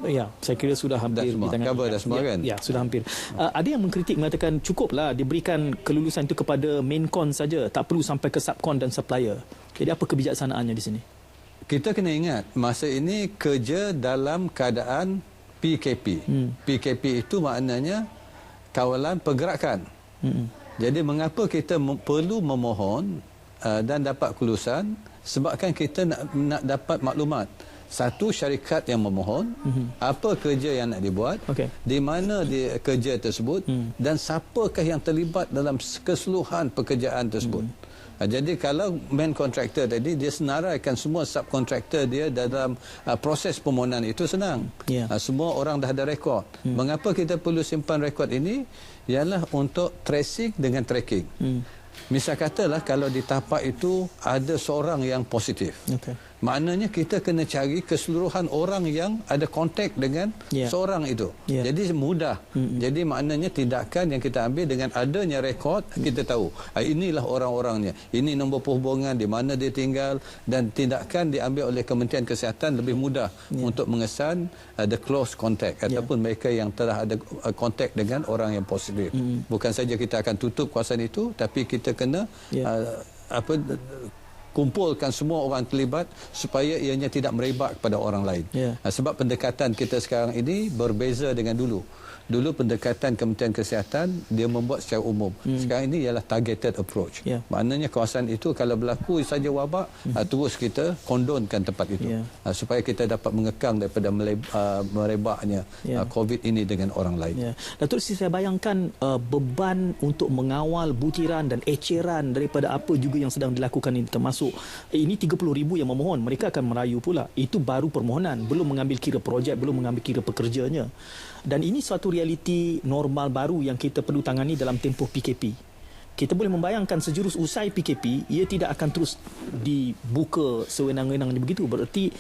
ya, saya kira sudah hampir cover dah semua kan? Ya, sudah hampir. Ada yang mengkritik mengatakan cukuplah diberikan kelulusan itu kepada maincon saja, tak perlu sampai ke subcon dan supplier. Jadi apa kebijaksanaannya di sini? Kita kena ingat masa ini kerja dalam keadaan PKP. PKP itu maknanya kawalan pergerakan. Jadi mengapa kita perlu memohon dan dapat kelulusan? Sebabkan kita nak dapat maklumat. Satu, syarikat yang memohon, apa kerja yang nak dibuat, di mana kerja tersebut, dan siapakah yang terlibat dalam keseluruhan pekerjaan tersebut. Jadi kalau main kontraktor tadi, dia senaraikan semua subkontraktor dia dalam proses permohonan itu senang. Semua orang dah ada rekod. Mengapa kita perlu simpan rekod ini? Ialah untuk tracing dengan tracking. Misal katalah kalau di tapak itu ada seorang yang positif. Maknanya kita kena cari keseluruhan orang yang ada kontak dengan seorang itu. Jadi mudah. Jadi maknanya tindakan yang kita ambil dengan adanya rekod, kita tahu inilah orang-orangnya, ini nombor perhubungan, di mana dia tinggal, dan tindakan diambil oleh Kementerian Kesihatan lebih mudah untuk mengesan the close contact ataupun mereka yang telah ada kontak dengan orang yang positif. kumpulkan semua orang terlibat supaya ianya tidak merebak kepada orang lain. Sebab pendekatan kita sekarang ini berbeza dengan dulu. Dulu pendekatan Kementerian Kesihatan dia membuat secara umum. Sekarang ini ialah targeted approach. Maknanya kawasan itu kalau berlaku saja wabak, terus kita kondonkan tempat itu. Supaya kita dapat mengekang daripada merebaknya COVID ini dengan orang lain. Datuk Seri, saya bayangkan beban untuk mengawal butiran dan eceran daripada apa juga yang sedang dilakukan ini, termasuk ini 30,000 yang memohon, mereka akan merayu pula. Itu baru permohonan, belum mengambil kira projek, belum mengambil kira pekerjanya. Dan ini suatu realiti normal baru yang kita perlu tangani dalam tempoh PKP. Kita boleh membayangkan sejurus usai PKP, ia tidak akan terus dibuka sewenang-wenangnya begitu. Berarti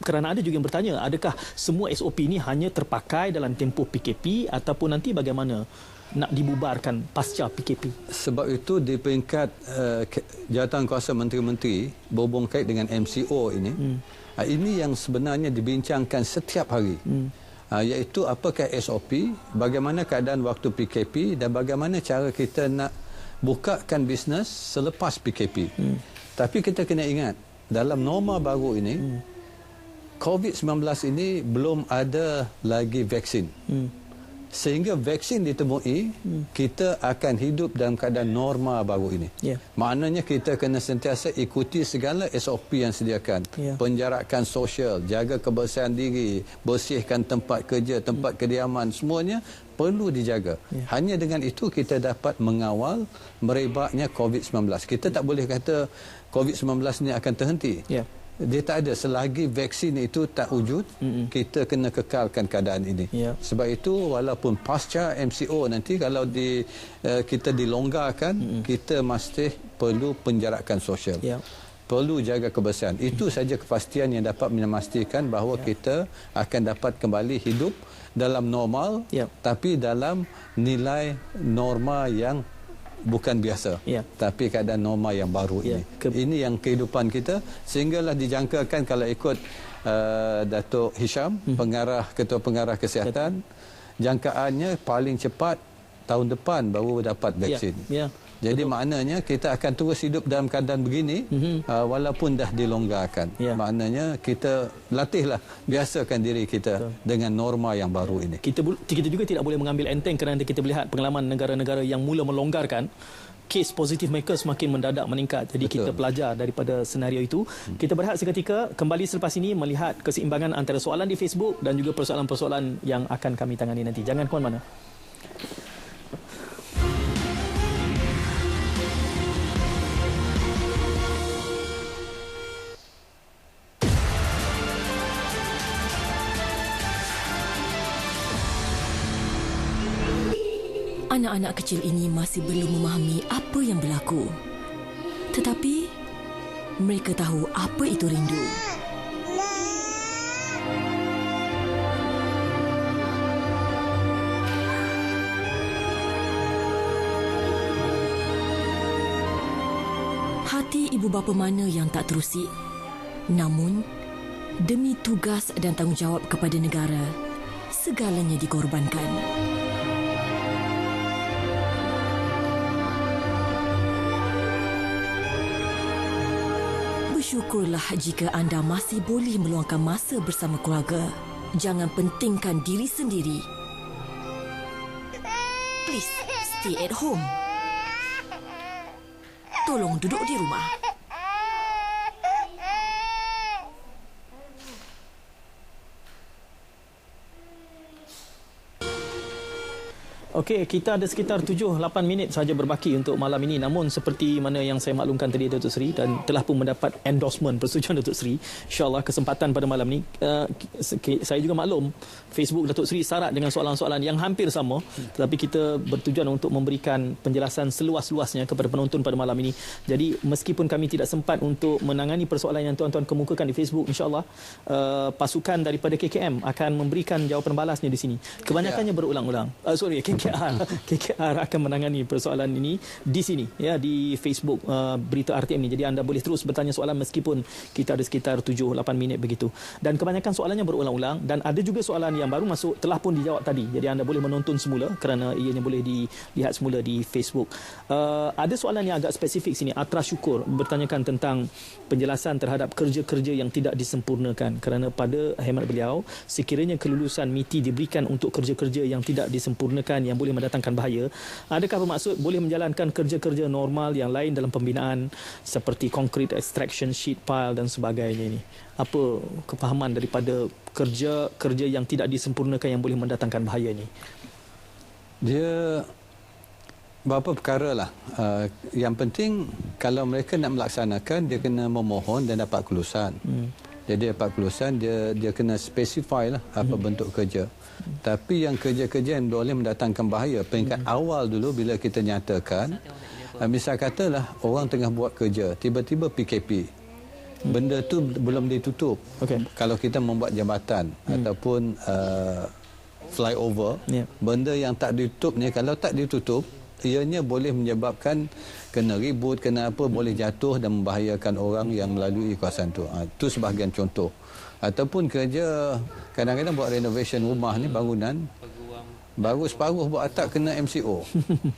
kerana ada juga yang bertanya, adakah semua SOP ini hanya terpakai dalam tempoh PKP ataupun nanti bagaimana nak dibubarkan pasca PKP? Sebab itu di peringkat jawatankuasa menteri-menteri berhubung kait dengan MCO ini, ini yang sebenarnya dibincangkan setiap hari. Iaitu apakah SOP, bagaimana keadaan waktu PKP dan bagaimana cara kita nak bukakan bisnes selepas PKP. Tapi kita kena ingat, dalam norma baru ini, COVID-19 ini belum ada lagi vaksin. Sehingga vaksin ditemui, kita akan hidup dalam keadaan norma baru ini. Maknanya kita kena sentiasa ikuti segala SOP yang sediakan. Penjarakan sosial, jaga kebersihan diri, bersihkan tempat kerja, tempat kediaman, semuanya perlu dijaga. Hanya dengan itu kita dapat mengawal merebaknya COVID-19. Kita tak boleh kata COVID-19 ini akan terhenti. Dia tak ada selagi vaksin itu tak wujud. Kita kena kekalkan keadaan ini. Sebab itu walaupun pasca MCO nanti kalau kita dilonggarkan, kita mesti perlu penjarakan sosial. Perlu jaga kebersihan. Itu saja kepastian yang dapat memastikan bahawa kita akan dapat kembali hidup dalam normal, tapi dalam nilai norma yang bukan biasa, tapi keadaan norma yang baru ini. Ini yang kehidupan kita, sehinggalah dijangkakan kalau ikut Datuk Hisham, Ketua Pengarah Kesihatan, jangkaannya paling cepat tahun depan baru dapat vaksin. Jadi maknanya kita akan terus hidup dalam keadaan begini walaupun dah dilonggarkan. Maknanya kita latihlah, biasakan diri kita dengan norma yang baru ini. Kita juga tidak boleh mengambil enteng kerana kita melihat pengalaman negara-negara yang mula melonggarkan, kes positif mereka semakin mendadak meningkat. Jadi kita pelajar daripada senario itu. Kita berehat seketika, kembali selepas ini melihat keseimbangan antara soalan di Facebook dan juga persoalan-persoalan yang akan kami tangani nanti. Jangan ke mana-mana. Anak-anak kecil ini masih belum memahami apa yang berlaku. Tetapi mereka tahu apa itu rindu. Hati ibu bapa mana yang tak terusik? Namun, demi tugas dan tanggungjawab kepada negara, segalanya dikorbankan. Bersyukurlah jika anda masih boleh meluangkan masa bersama keluarga. Jangan pentingkan diri sendiri. Please, stay at home. Tolong duduk di rumah. Okey, kita ada sekitar 7-8 minit sahaja berbaki untuk malam ini. Namun seperti mana yang saya maklumkan tadi Datuk Seri, dan telah pun mendapat endorsement persetujuan Datuk Seri, insyaAllah kesempatan pada malam ini, saya juga maklum Facebook Datuk Seri syarat dengan soalan-soalan yang hampir sama, tetapi kita bertujuan untuk memberikan penjelasan seluas-luasnya kepada penonton pada malam ini. Jadi meskipun kami tidak sempat untuk menangani persoalan yang tuan-tuan kemukakan di Facebook, insyaAllah pasukan daripada KKM akan memberikan jawapan balasnya di sini. Kebanyakannya berulang-ulang. KKM KKR akan menangani persoalan ini di sini, ya, di Facebook Berita RTM ini. Jadi anda boleh terus bertanya soalan meskipun kita ada sekitar 7-8 minit begitu. Dan kebanyakan soalannya berulang-ulang dan ada juga soalan yang baru masuk telah pun dijawab tadi. Jadi anda boleh menonton semula kerana ianya boleh dilihat semula di Facebook. Ada soalan yang agak spesifik sini. Atra Syukur bertanyakan tentang penjelasan terhadap kerja-kerja yang tidak disempurnakan, kerana pada hemat beliau sekiranya kelulusan MITI diberikan untuk kerja-kerja yang tidak disempurnakan yang boleh mendatangkan bahaya, adakah bermaksud boleh menjalankan kerja-kerja normal yang lain dalam pembinaan seperti concrete extraction, sheet pile dan sebagainya ini? Apa kefahaman daripada kerja-kerja yang tidak disempurnakan yang boleh mendatangkan bahaya ini? Dia beberapa perkara lah. Yang penting kalau mereka nak melaksanakan, dia kena memohon dan dapat kelulusan. Jadi dapat kelulusan, dia kena specify lah apa bentuk kerja. Tapi yang kerja-kerja yang boleh mendatangkan bahaya, peringkat awal dulu bila kita nyatakan, misal katalah orang tengah buat kerja, tiba-tiba PKP. Benda tu belum ditutup. Kalau kita membuat jambatan ataupun flyover, benda yang tak ditutup ni, kalau tak ditutup, ianya boleh menyebabkan kena ribut, kena apa, boleh jatuh dan membahayakan orang yang melalui kawasan tu. Itu sebahagian contoh. Ataupun kerja kadang-kadang buat renovation rumah ni, bangunan, baru separuh buat atap kena MCO.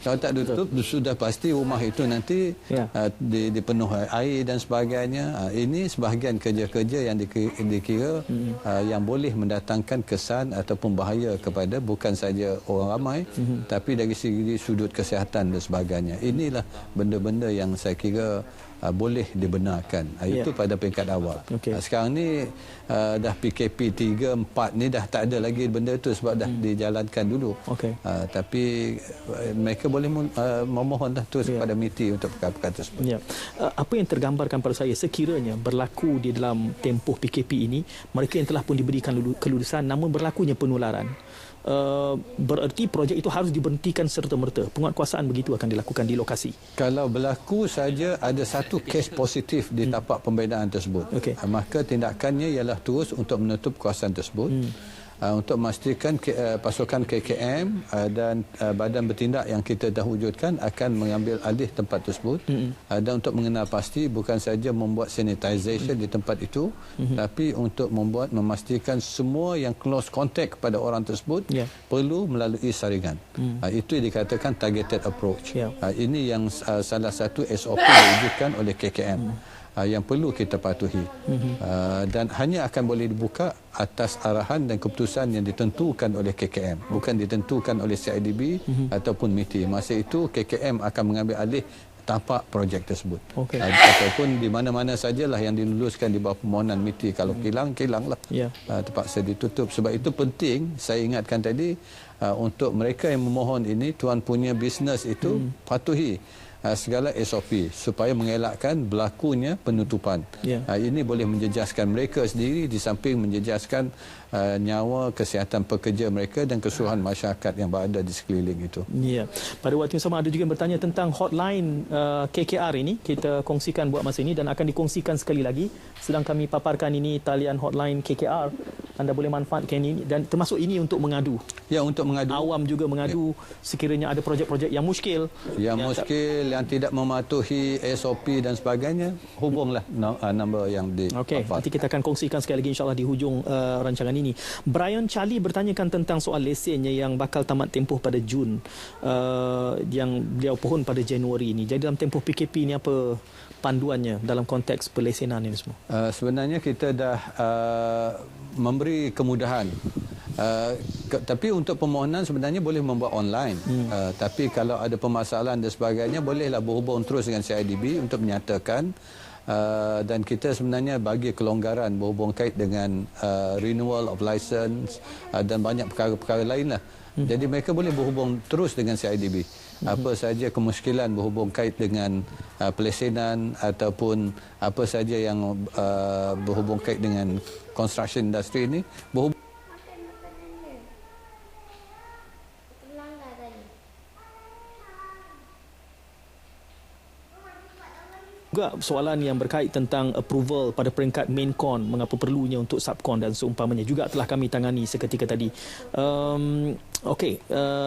Kalau tak ditutup, sudah pasti rumah itu nanti dipenuhi air dan sebagainya. Ini sebahagian kerja-kerja yang dikira yang boleh mendatangkan kesan ataupun bahaya kepada bukan saja orang ramai, tapi dari segi sudut kesihatan dan sebagainya. Inilah benda-benda yang saya kira boleh dibenarkan. Itu pada peringkat awal. Sekarang ni dah PKP 3, 4 ni dah tak ada lagi benda tu sebab dah dijalankan dulu. Tapi mereka boleh memohon dah terus kepada MITI untuk perkara-perkara tersebut. Apa yang tergambarkan pada saya sekiranya berlaku di dalam tempoh PKP ini, mereka yang telah pun diberikan kelulusan namun berlakunya penularan, bererti projek itu harus diberhentikan serta-merta. Penguatkuasaan begitu akan dilakukan di lokasi. Kalau berlaku saja ada satu kes positif di tapak pembinaan tersebut, maka tindakannya ialah terus untuk menutup kawasan tersebut, untuk memastikan pasukan KKM dan badan bertindak yang kita dah wujudkan akan mengambil alih tempat tersebut, dan untuk mengenal pasti bukan saja membuat sanitization di tempat itu, tapi untuk memastikan semua yang close contact kepada orang tersebut perlu melalui saringan. Itu dikatakan targeted approach. Ini yang salah satu SOP diwujudkan oleh KKM. Yang perlu kita patuhi, dan hanya akan boleh dibuka atas arahan dan keputusan yang ditentukan oleh KKM, bukan ditentukan oleh CIDB ataupun MITI. Masa itu KKM akan mengambil alih tapak projek tersebut. Ataupun di mana-mana sajalah yang diluluskan di bawah permohonan MITI. Kalau kilanglah, terpaksa ditutup. Sebab itu penting saya ingatkan tadi, untuk mereka yang memohon ini, tuan punya bisnes itu patuhi segala SOP supaya mengelakkan berlakunya penutupan. Ini boleh menjejaskan mereka sendiri di samping menjejaskan nyawa, kesihatan pekerja mereka dan keseluruhan masyarakat yang berada di sekeliling itu. Pada waktu yang sama ada juga yang bertanya tentang hotline KKR ini. Kita kongsikan buat masa ini dan akan dikongsikan sekali lagi. Sedang kami paparkan ini talian hotline KKR. Anda boleh manfaatkan ini dan termasuk ini untuk mengadu. Untuk mengadu. Awam juga mengadu sekiranya ada projek-projek yang muskil. Yang tidak mematuhi SOP dan sebagainya, hubunglah nombor yang nanti kita akan kongsikan sekali lagi insyaAllah di hujung rancangan ini. Brian Charlie bertanyakan tentang soal lesennya yang bakal tamat tempoh pada Jun, yang beliau pohon pada Januari ini. Jadi dalam tempoh PKP ini apa panduannya dalam konteks pelesenan ini semua? Sebenarnya kita dah memberi kemudahan. Tapi untuk permohonan sebenarnya boleh membuat online. Tapi kalau ada permasalahan dan sebagainya, bolehlah berhubung terus dengan CIDB untuk menyatakan. Dan kita sebenarnya bagi kelonggaran berhubung kait dengan renewal of license dan banyak perkara-perkara lain lah. Jadi mereka boleh berhubung terus dengan CIDB. Apa saja kemuskilan berhubung kait dengan pelesenan ataupun apa saja yang berhubung kait dengan construction industry ini, berhubung juga soalan yang berkait tentang approval pada peringkat main con, mengapa perlunya untuk subcon dan seumpamanya juga telah kami tangani seketika tadi.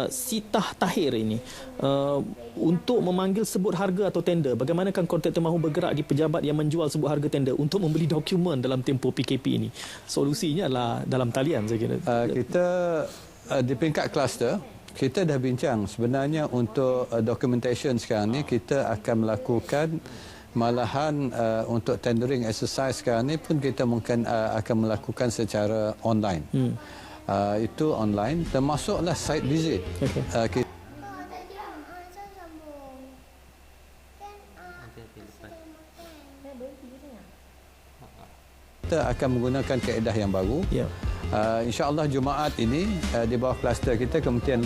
Sitah Tahir ini untuk memanggil sebut harga atau tender, bagaimanakah kontraktor mahu bergerak di pejabat yang menjual sebut harga tender untuk membeli dokumen dalam tempoh PKP ini? Solusinya adalah dalam talian saya kira. Kita di peringkat kluster kita dah bincang sebenarnya untuk documentation sekarang ni kita akan melakukan malahan untuk tendering exercise sekarang ni pun kita mungkin akan melakukan secara online. Itu online termasuklah site visit. Kita akan menggunakan kaedah yang baru. InsyaAllah Jumaat ini di bawah kluster kita Kementerian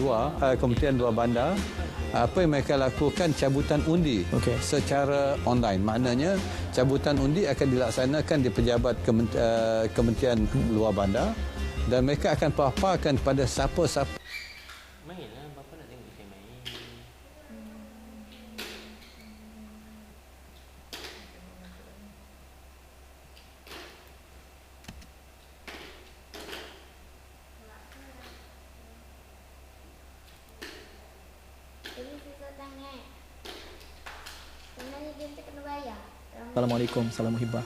Luar Bandar, apa yang mereka lakukan cabutan undi secara online. Maknanya cabutan undi akan dilaksanakan di pejabat Kementerian Luar Bandar dan mereka akan paparkan kepada siapa-siapa. Mainlah, bapa nak tengok saya main. Assalamualaikum, salam muhibah.